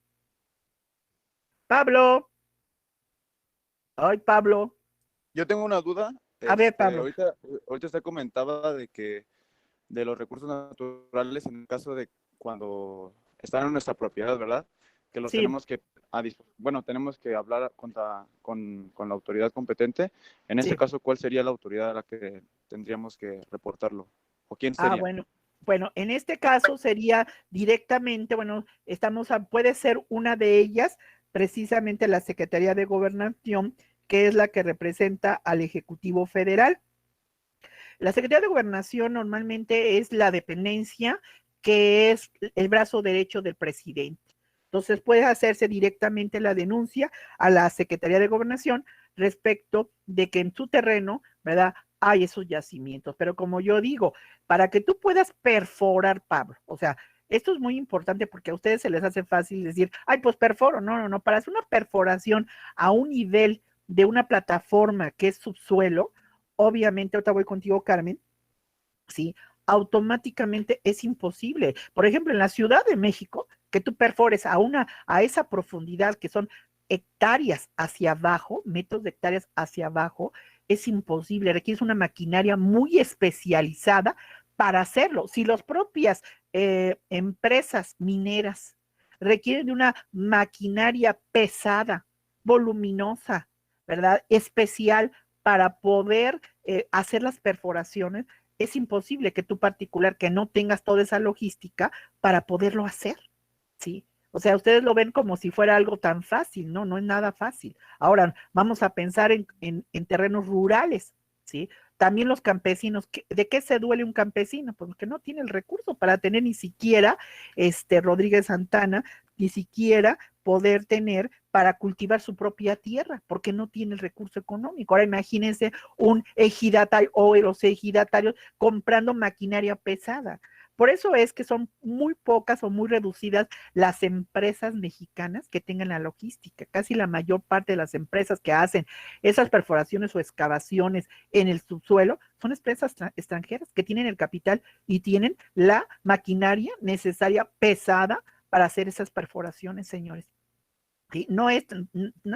Pablo. Ay, Pablo. Yo tengo una duda. A ver, Pablo. Ahorita usted comentaba de los recursos naturales en el caso de cuando están en nuestra propiedad, ¿verdad? Que los Sí. tenemos tenemos que hablar con la autoridad competente. En este Sí. caso, ¿cuál sería la autoridad a la que tendríamos que reportarlo? ¿O quién sería? Bueno, en este caso sería directamente, puede ser una de ellas, precisamente la Secretaría de Gobernación, que es la que representa al Ejecutivo Federal. La Secretaría de Gobernación normalmente es la dependencia que es el brazo derecho del presidente. Entonces puede hacerse directamente la denuncia a la Secretaría de Gobernación respecto de que en su terreno, ¿verdad?, hay esos yacimientos. Pero como yo digo, para que tú puedas perforar, Pablo, o sea, esto es muy importante porque a ustedes se les hace fácil decir, ay, pues perforo. No, para hacer una perforación a un nivel de una plataforma que es subsuelo, obviamente, ahorita voy contigo, Carmen, ¿sí? Automáticamente es imposible. Por ejemplo, en la Ciudad de México, que tú perfores a esa profundidad que son hectáreas hacia abajo, metros de hectáreas hacia abajo, es imposible. Requieres una maquinaria muy especializada para hacerlo. Si las propias empresas mineras requieren de una maquinaria pesada, voluminosa, ¿verdad?, especial para poder hacer las perforaciones, es imposible que tú particular que no tengas toda esa logística para poderlo hacer, ¿sí? O sea, ustedes lo ven como si fuera algo tan fácil, no es nada fácil. Ahora, vamos a pensar en terrenos rurales, ¿sí? También los campesinos, ¿de qué se duele un campesino? Pues que no tiene el recurso para tener ni siquiera, Rodríguez Santana, ni siquiera poder tener para cultivar su propia tierra, porque no tiene el recurso económico. Ahora imagínense un ejidatario o los ejidatarios comprando maquinaria pesada. Por eso es que son muy pocas o muy reducidas las empresas mexicanas que tengan la logística. Casi la mayor parte de las empresas que hacen esas perforaciones o excavaciones en el subsuelo son empresas extranjeras que tienen el capital y tienen la maquinaria necesaria pesada para hacer esas perforaciones, señores. ¿Sí? No es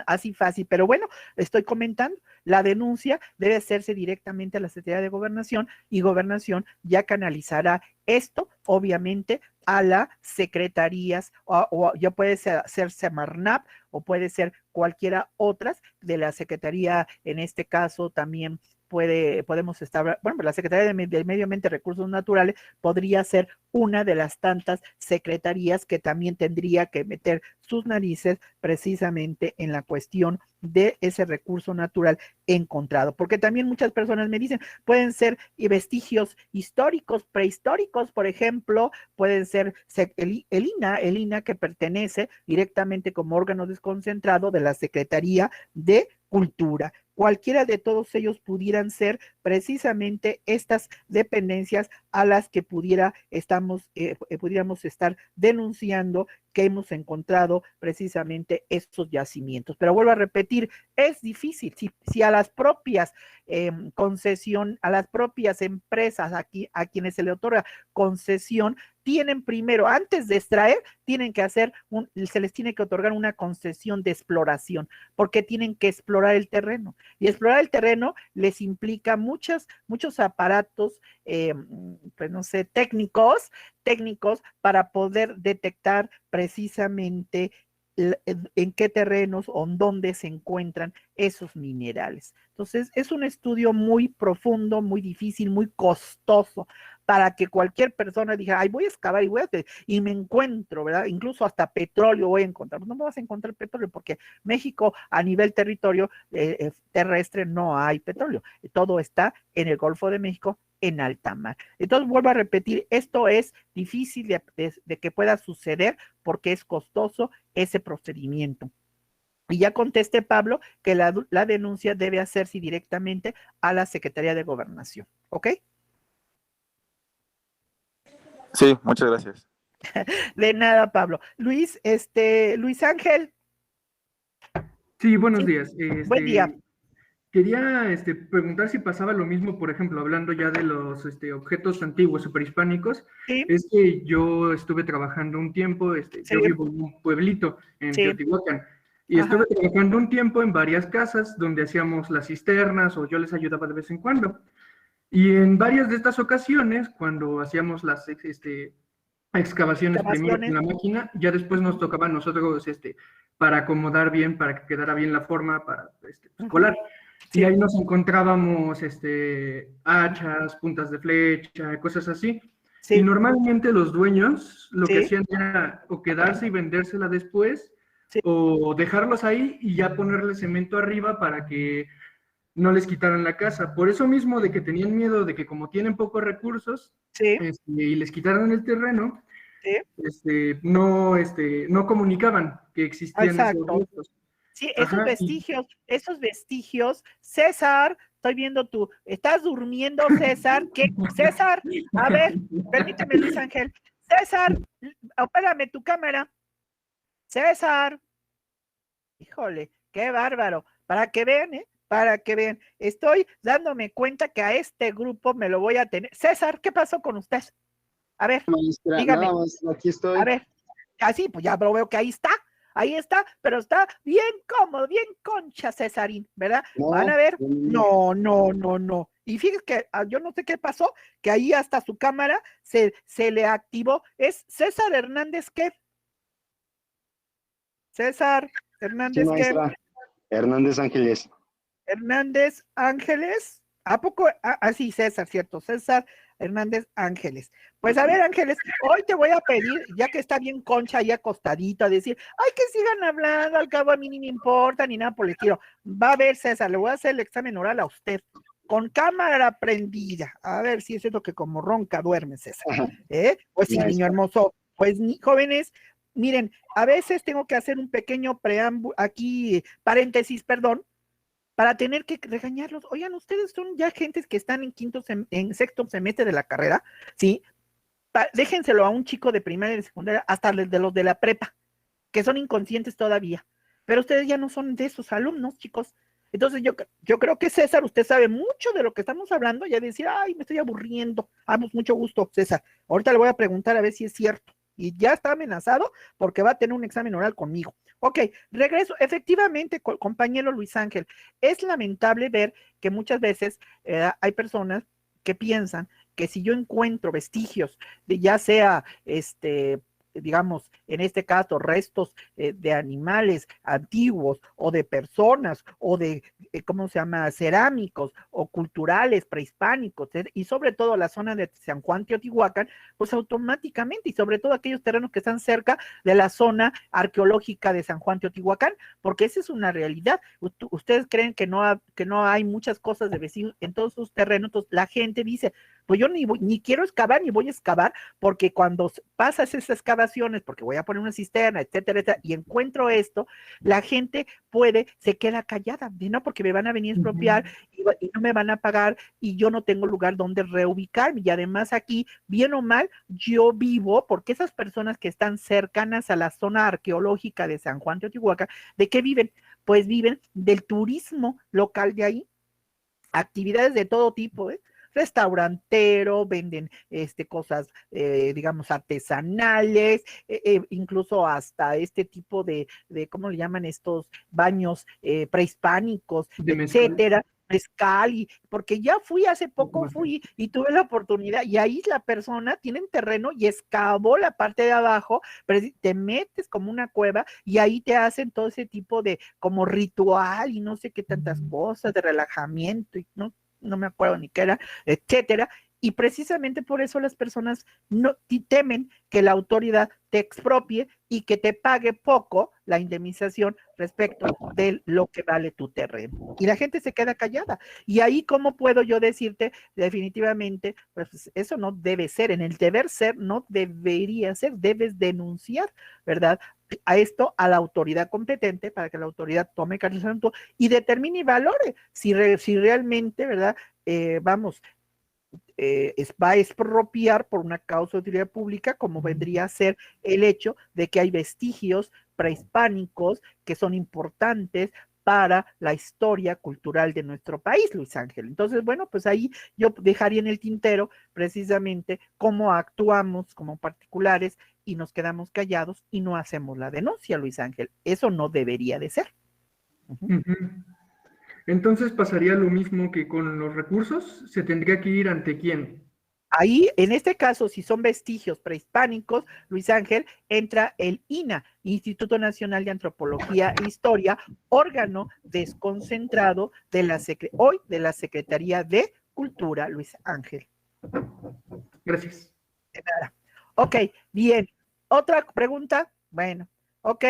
así fácil, pero bueno, estoy comentando, la denuncia debe hacerse directamente a la Secretaría de Gobernación y Gobernación ya canalizará esto, obviamente, a las secretarías, o ya puede ser Semarnat o puede ser cualquiera otras de la Secretaría, en este caso también podemos estar, bueno, la Secretaría de Medio Ambiente y Recursos Naturales podría ser una de las tantas secretarías que también tendría que meter sus narices precisamente en la cuestión de ese recurso natural encontrado, porque también muchas personas me dicen, pueden ser vestigios históricos, prehistóricos, por ejemplo, pueden ser el INA que pertenece directamente como órgano desconcentrado de la Secretaría de Cultura. Cualquiera de todos ellos pudieran ser precisamente estas dependencias a las que pudiéramos estar denunciando que hemos encontrado precisamente estos yacimientos. Pero vuelvo a repetir, es difícil, si a las propias a las propias empresas aquí, a quienes se le otorga concesión, tienen primero, antes de extraer, se les tiene que otorgar una concesión de exploración, porque tienen que explorar el terreno. Y explorar el terreno les implica muchos aparatos, pues no sé, técnicos para poder detectar precisamente en qué terrenos o en dónde se encuentran esos minerales. Entonces, es un estudio muy profundo, muy difícil, muy costoso, para que cualquier persona diga, ay, voy a excavar y me encuentro, ¿verdad? Incluso hasta petróleo voy a encontrar. No me vas a encontrar petróleo porque México a nivel territorio terrestre no hay petróleo. Todo está en el Golfo de México, en alta mar. Entonces, vuelvo a repetir, esto es difícil de que pueda suceder porque es costoso ese procedimiento. Y ya contesté, Pablo, que la denuncia debe hacerse directamente a la Secretaría de Gobernación. ¿Ok? Sí, muchas gracias. De nada, Pablo. Luis Ángel. Sí, buenos Sí, días. buen día. Quería preguntar si pasaba lo mismo, por ejemplo, hablando ya de los objetos antiguos superhispánicos. Sí, Es que yo estuve trabajando un tiempo, sí, yo vivo en un pueblito en sí, Teotihuacán, y ajá, estuve trabajando un tiempo en varias casas donde hacíamos las cisternas o yo les ayudaba de vez en cuando. Y en varias de estas ocasiones, cuando hacíamos las excavaciones primero con excavaciones, la máquina, ya después nos tocaba a nosotros para acomodar bien, para que quedara bien la forma, para pues, ujú, colar. Y sí, ahí nos encontrábamos hachas, puntas de flecha, cosas así. Y sí, normalmente los dueños lo que sí, hacían era o quedarse y vendérsela después, sí, o dejarlos ahí y ya ponerle cemento arriba para que no les quitaran la casa. Por eso mismo de que tenían miedo de que como tienen pocos recursos sí, y les quitaran el terreno, sí, no comunicaban que existían esos exacto. restos. Sí, Ajá, esos vestigios, César, estoy viendo tú, ¿estás durmiendo, César? ¿Qué? César, a ver, permíteme, Luis Ángel. César, opérame tu cámara. César, híjole, qué bárbaro. Para que vean, para que vean. Estoy dándome cuenta que a este grupo me lo voy a tener. César, ¿qué pasó con usted? A ver, Maestra, dígame. nada más, aquí A estoy. ver, así, pues ya lo veo que ahí está, pero está bien cómodo, bien concha, Cesarín, ¿verdad? Van a ver, no. Y fíjate que yo no sé qué pasó, que ahí hasta su cámara se le activó. ¿Es César Hernández qué? César Sí, Hernández qué? maestra. Hernández Ángeles. Hernández Ángeles. ¿A poco? Sí, César, cierto. César Hernández Ángeles. Pues a ver, Ángeles, hoy te voy a pedir, ya que está bien concha ahí acostadito, a decir, ay, que sigan hablando, al cabo a mí ni me importa, ni nada por el estilo. Va a ver, César, le voy a hacer el examen oral a usted, con cámara prendida. A ver si es cierto que como ronca duerme, César. Pues sí, niño hermoso. Pues jóvenes, miren, a veces tengo que hacer un pequeño preámbulo, aquí, paréntesis, perdón, para tener que regañarlos. Oigan, ustedes son ya gentes que están en sexto semestre de la carrera, ¿sí? Déjenselo a un chico de primaria y de secundaria, hasta de los de la prepa, que son inconscientes todavía. Pero ustedes ya no son de esos alumnos, chicos. Entonces yo creo que César, usted sabe mucho de lo que estamos hablando, ya decir, ay, me estoy aburriendo. Pues mucho gusto, César. Ahorita le voy a preguntar a ver si es cierto. Y ya está amenazado porque va a tener un examen oral conmigo. Ok, regreso. Efectivamente, compañero Luis Ángel, es lamentable ver que muchas veces hay personas que piensan que si yo encuentro vestigios de ya sea digamos, en este caso, restos de animales antiguos o de personas o de, ¿cómo se llama?, cerámicos o culturales prehispánicos, y sobre todo la zona de San Juan Teotihuacán, pues automáticamente, y sobre todo aquellos terrenos que están cerca de la zona arqueológica de San Juan Teotihuacán, porque esa es una realidad. Ustedes creen que no hay muchas cosas de vecinos en todos sus terrenos, entonces la gente dice, pues yo ni quiero excavar, ni voy a excavar, porque cuando pasas esas excavaciones, porque voy a poner una cisterna, etcétera, etcétera, y encuentro esto, la gente se queda callada, no, porque me van a venir a expropiar y no me van a pagar, y yo no tengo lugar donde reubicarme, y además aquí, bien o mal, yo vivo, porque esas personas que están cercanas a la zona arqueológica de San Juan Teotihuacán, ¿de qué viven? Pues viven del turismo local de ahí, actividades de todo tipo, restaurantero, venden cosas, digamos, artesanales, incluso hasta este tipo de, ¿cómo le llaman estos baños prehispánicos, etcétera? Mezcal, porque ya hace poco fui y tuve la oportunidad, y ahí la persona tiene un terreno y excavó la parte de abajo, pero te metes como una cueva y ahí te hacen todo ese tipo de como ritual y no sé qué tantas cosas de relajamiento y no me acuerdo ni qué era, etcétera, y precisamente por eso las personas no temen que la autoridad te expropie y que te pague poco la indemnización respecto de lo que vale tu terreno. Y la gente se queda callada. Y ahí, ¿cómo puedo yo decirte? Definitivamente, pues eso no debe ser. En el deber ser, no debería ser. Debes denunciar, ¿verdad?, a esto a la autoridad competente para que la autoridad tome cartas en el asunto y determine y valore si realmente, ¿verdad?, va a expropiar por una causa de utilidad pública, como vendría a ser el hecho de que hay vestigios prehispánicos que son importantes para la historia cultural de nuestro país, Luis Ángel. Entonces, bueno, pues ahí yo dejaría en el tintero precisamente cómo actuamos como particulares y nos quedamos callados y no hacemos la denuncia, Luis Ángel. Eso no debería de ser. Entonces pasaría lo mismo que con los recursos, se tendría que ir ante quién. Ahí, en este caso, si son vestigios prehispánicos, Luis Ángel, entra el INAH, Instituto Nacional de Antropología e Historia, órgano desconcentrado de hoy de la Secretaría de Cultura, Luis Ángel. Gracias. De nada. Ok, bien. ¿Otra pregunta? Bueno, ok.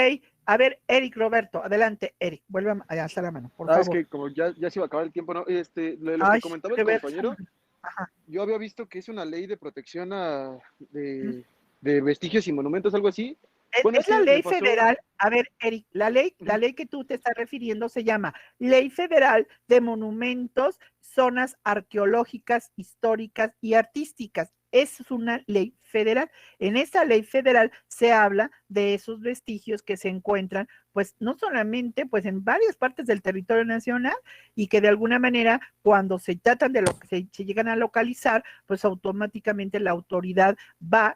A ver, Eric Roberto, adelante, Eric, vuelve a alzar la mano, por favor. Es que como ya se iba a acabar el tiempo, ¿no? Lo que comentaba el compañero, yo había visto que es una ley de protección de vestigios y monumentos, algo así. Bueno, es la ley federal, a ver, Eric, la ley que tú te estás refiriendo se llama Ley Federal de Monumentos, Zonas Arqueológicas, Históricas y Artísticas. Es una ley federal. En esa ley federal se habla de esos vestigios que se encuentran, pues no solamente pues en varias partes del territorio nacional, y que de alguna manera cuando se tratan de lo que se llegan a localizar, pues automáticamente la autoridad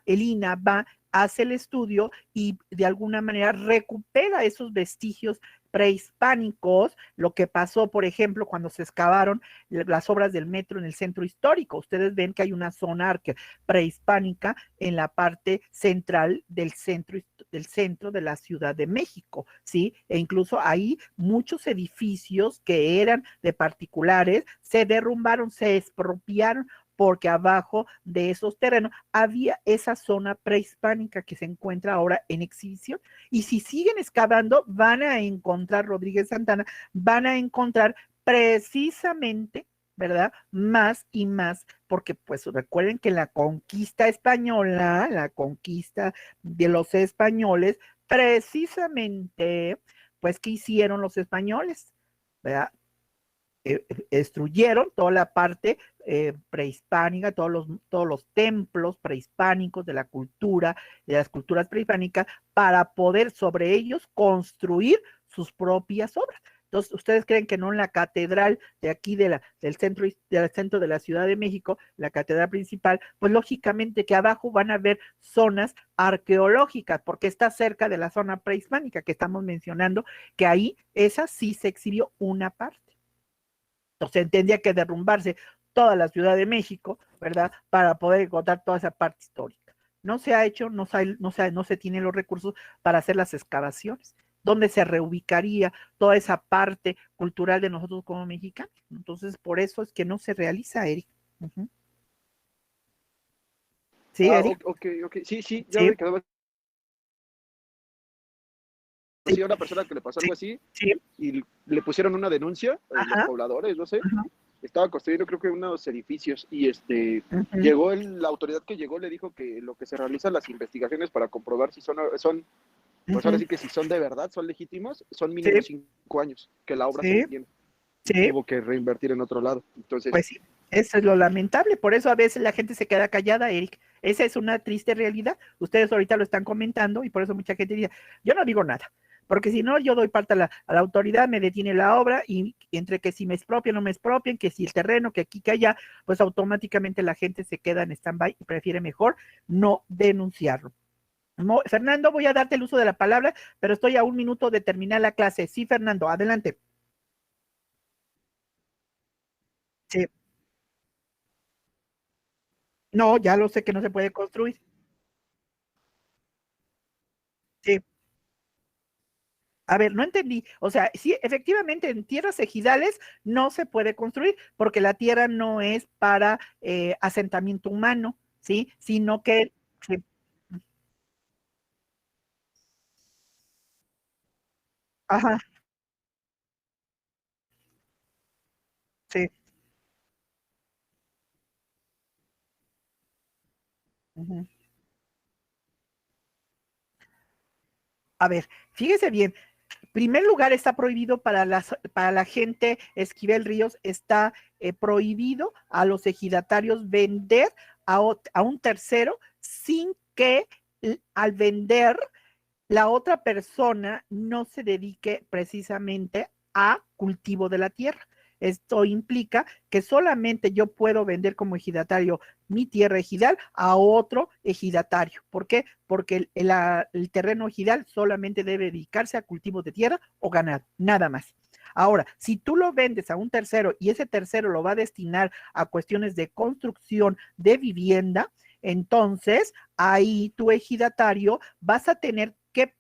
el INAH hace el estudio y de alguna manera recupera esos vestigios prehispánicos, lo que pasó, por ejemplo, cuando se excavaron las obras del metro en el centro histórico. Ustedes ven que hay una zona prehispánica en la parte central del centro de la Ciudad de México, ¿sí? E incluso ahí muchos edificios que eran de particulares se derrumbaron, se expropiaron, porque abajo de esos terrenos había esa zona prehispánica que se encuentra ahora en exhibición. Y si siguen excavando, van a encontrar, Rodríguez Santana, van a encontrar precisamente, ¿verdad?, más y más, porque pues recuerden que la conquista española, la conquista de los españoles, precisamente, pues, ¿qué hicieron los españoles? ¿Verdad? Destruyeron toda la parte prehispánica, todos los templos prehispánicos de la cultura, de las culturas prehispánicas, para poder sobre ellos construir sus propias obras. Entonces, ¿ustedes creen que no en la catedral de aquí del centro de la Ciudad de México, la catedral principal, pues lógicamente que abajo van a haber zonas arqueológicas, porque está cerca de la zona prehispánica que estamos mencionando, que ahí esa sí se exhibió una parte? Entonces tendría que derrumbarse toda la Ciudad de México, ¿verdad?, para poder encontrar toda esa parte histórica. No se ha hecho, no se tienen los recursos para hacer las excavaciones. ¿Dónde se reubicaría toda esa parte cultural de nosotros como mexicanos? Entonces, por eso es que no se realiza, Eric. Sí, Eric. Ok. Sí, ya me quedaba. Sí, a una persona que le pasó algo así y le pusieron una denuncia a los pobladores, no sé. Estaba construyendo creo que unos edificios y llegó la autoridad que llegó le dijo que lo que se realizan las investigaciones para comprobar si son pues ahora sí que si son de verdad, son legítimos, son mínimo 5 años que la obra se detiene. Tuvo que reinvertir en otro lado. Entonces, pues sí, eso es lo lamentable, por eso a veces la gente se queda callada, Eric. Esa es una triste realidad. Ustedes ahorita lo están comentando y por eso mucha gente dice, yo no digo nada. Porque si no, yo doy parte a la autoridad, me detiene la obra y entre que si me expropian o no me expropian, que si el terreno, que aquí, que allá, pues automáticamente la gente se queda en stand-by y prefiere mejor no denunciarlo. No, Fernando, voy a darte el uso de la palabra, pero estoy a 1 minuto de terminar la clase. Sí, Fernando, adelante. Sí. No, ya lo sé que no se puede construir. Sí. A ver, no entendí. O sea, sí, efectivamente en tierras ejidales no se puede construir porque la tierra no es para asentamiento humano, ¿sí? Sino que... Sí. Ajá, sí. Ujú. A ver, fíjese bien. En primer lugar, está prohibido para la gente, Esquivel Ríos, está prohibido a los ejidatarios vender a un tercero sin que al vender la otra persona no se dedique precisamente a cultivo de la tierra. Esto implica que solamente yo puedo vender como ejidatario mi tierra ejidal a otro ejidatario. ¿Por qué? Porque el terreno ejidal solamente debe dedicarse a cultivo de tierra o ganado, nada más. Ahora, si tú lo vendes a un tercero y ese tercero lo va a destinar a cuestiones de construcción de vivienda, entonces ahí tu ejidatario vas a tener que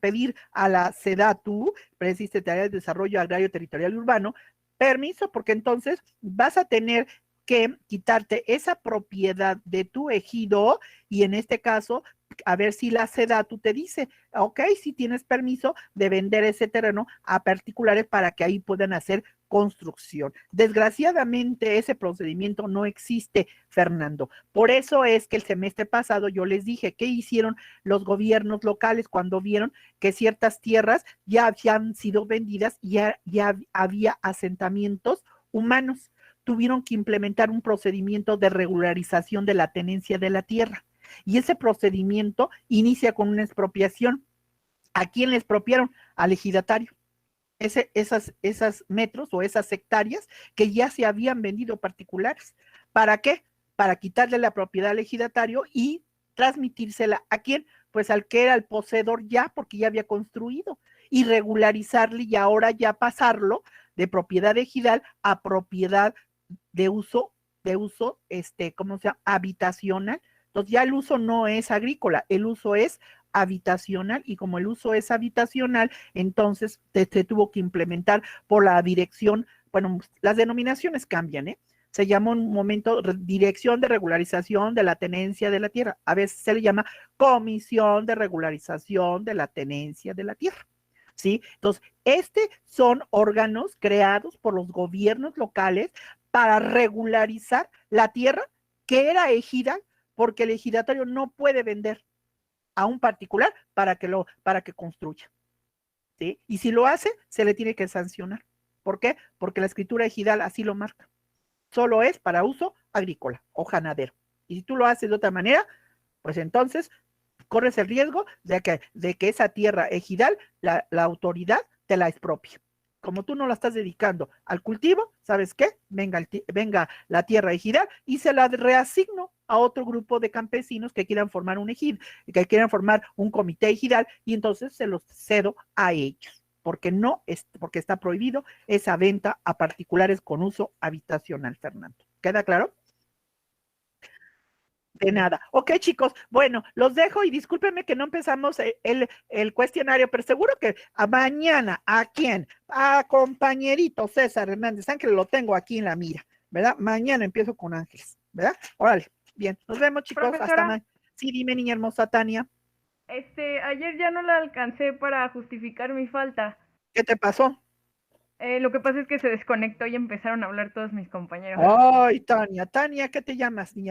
pedir a la SEDATU, Secretaría de Desarrollo Agrario Territorial y Urbano, permiso, porque entonces vas a tener que quitarte esa propiedad de tu ejido y en este caso, a ver si la SEDATU te dice, ok, si tienes permiso de vender ese terreno a particulares para que ahí puedan hacer construcción. Desgraciadamente ese procedimiento no existe, Fernando. Por eso es que el semestre pasado yo les dije que hicieron los gobiernos locales cuando vieron que ciertas tierras ya habían sido vendidas y ya había asentamientos humanos. Tuvieron que implementar un procedimiento de regularización de la tenencia de la tierra. Y ese procedimiento inicia con una expropiación. ¿A quién le expropiaron? Al ejidatario. Esas metros o esas hectáreas que ya se habían vendido particulares. ¿Para qué? Para quitarle la propiedad al ejidatario y transmitírsela ¿a quién? Pues al que era el poseedor ya, porque ya había construido, y regularizarle y ahora ya pasarlo de propiedad ejidal a propiedad de uso, ¿cómo se llama? Habitacional. Entonces ya el uso no es agrícola, el uso es habitacional y como el uso es habitacional, entonces se tuvo que implementar por la dirección, bueno, las denominaciones cambian, ¿eh? Se llama un momento Dirección de Regularización de la Tenencia de la Tierra. A veces se le llama Comisión de Regularización de la Tenencia de la Tierra. ¿Sí? Entonces, son órganos creados por los gobiernos locales para regularizar la tierra que era ejidal, porque el ejidatario no puede vender a un particular para que construya. ¿Sí? Y si lo hace, se le tiene que sancionar. ¿Por qué? Porque la escritura ejidal así lo marca. Solo es para uso agrícola o ganadero. Y si tú lo haces de otra manera, pues entonces corres el riesgo de que esa tierra ejidal, la autoridad te la expropie. Como tú no la estás dedicando al cultivo, ¿sabes qué? Venga la tierra ejidal y se la reasigno a otro grupo de campesinos que quieran formar un ejid, que quieran formar un comité ejidal y entonces se los cedo a ellos, porque está prohibido esa venta a particulares con uso habitacional, Fernando. ¿Queda claro? De nada. Ok, chicos, bueno, los dejo y discúlpenme que no empezamos el cuestionario, pero seguro que a mañana, ¿a quién? A compañerito César Hernández Ángeles, lo tengo aquí en la mira, ¿verdad? Mañana empiezo con Ángeles, ¿verdad? Órale, bien, nos vemos, chicos, Profesora, hasta mañana. Sí, dime, niña hermosa Tania. Ayer ya no la alcancé para justificar mi falta. ¿Qué te pasó? Lo que pasa es que se desconectó y empezaron a hablar todos mis compañeros. Ay, Tania, ¿qué te llamas, niña hermosa?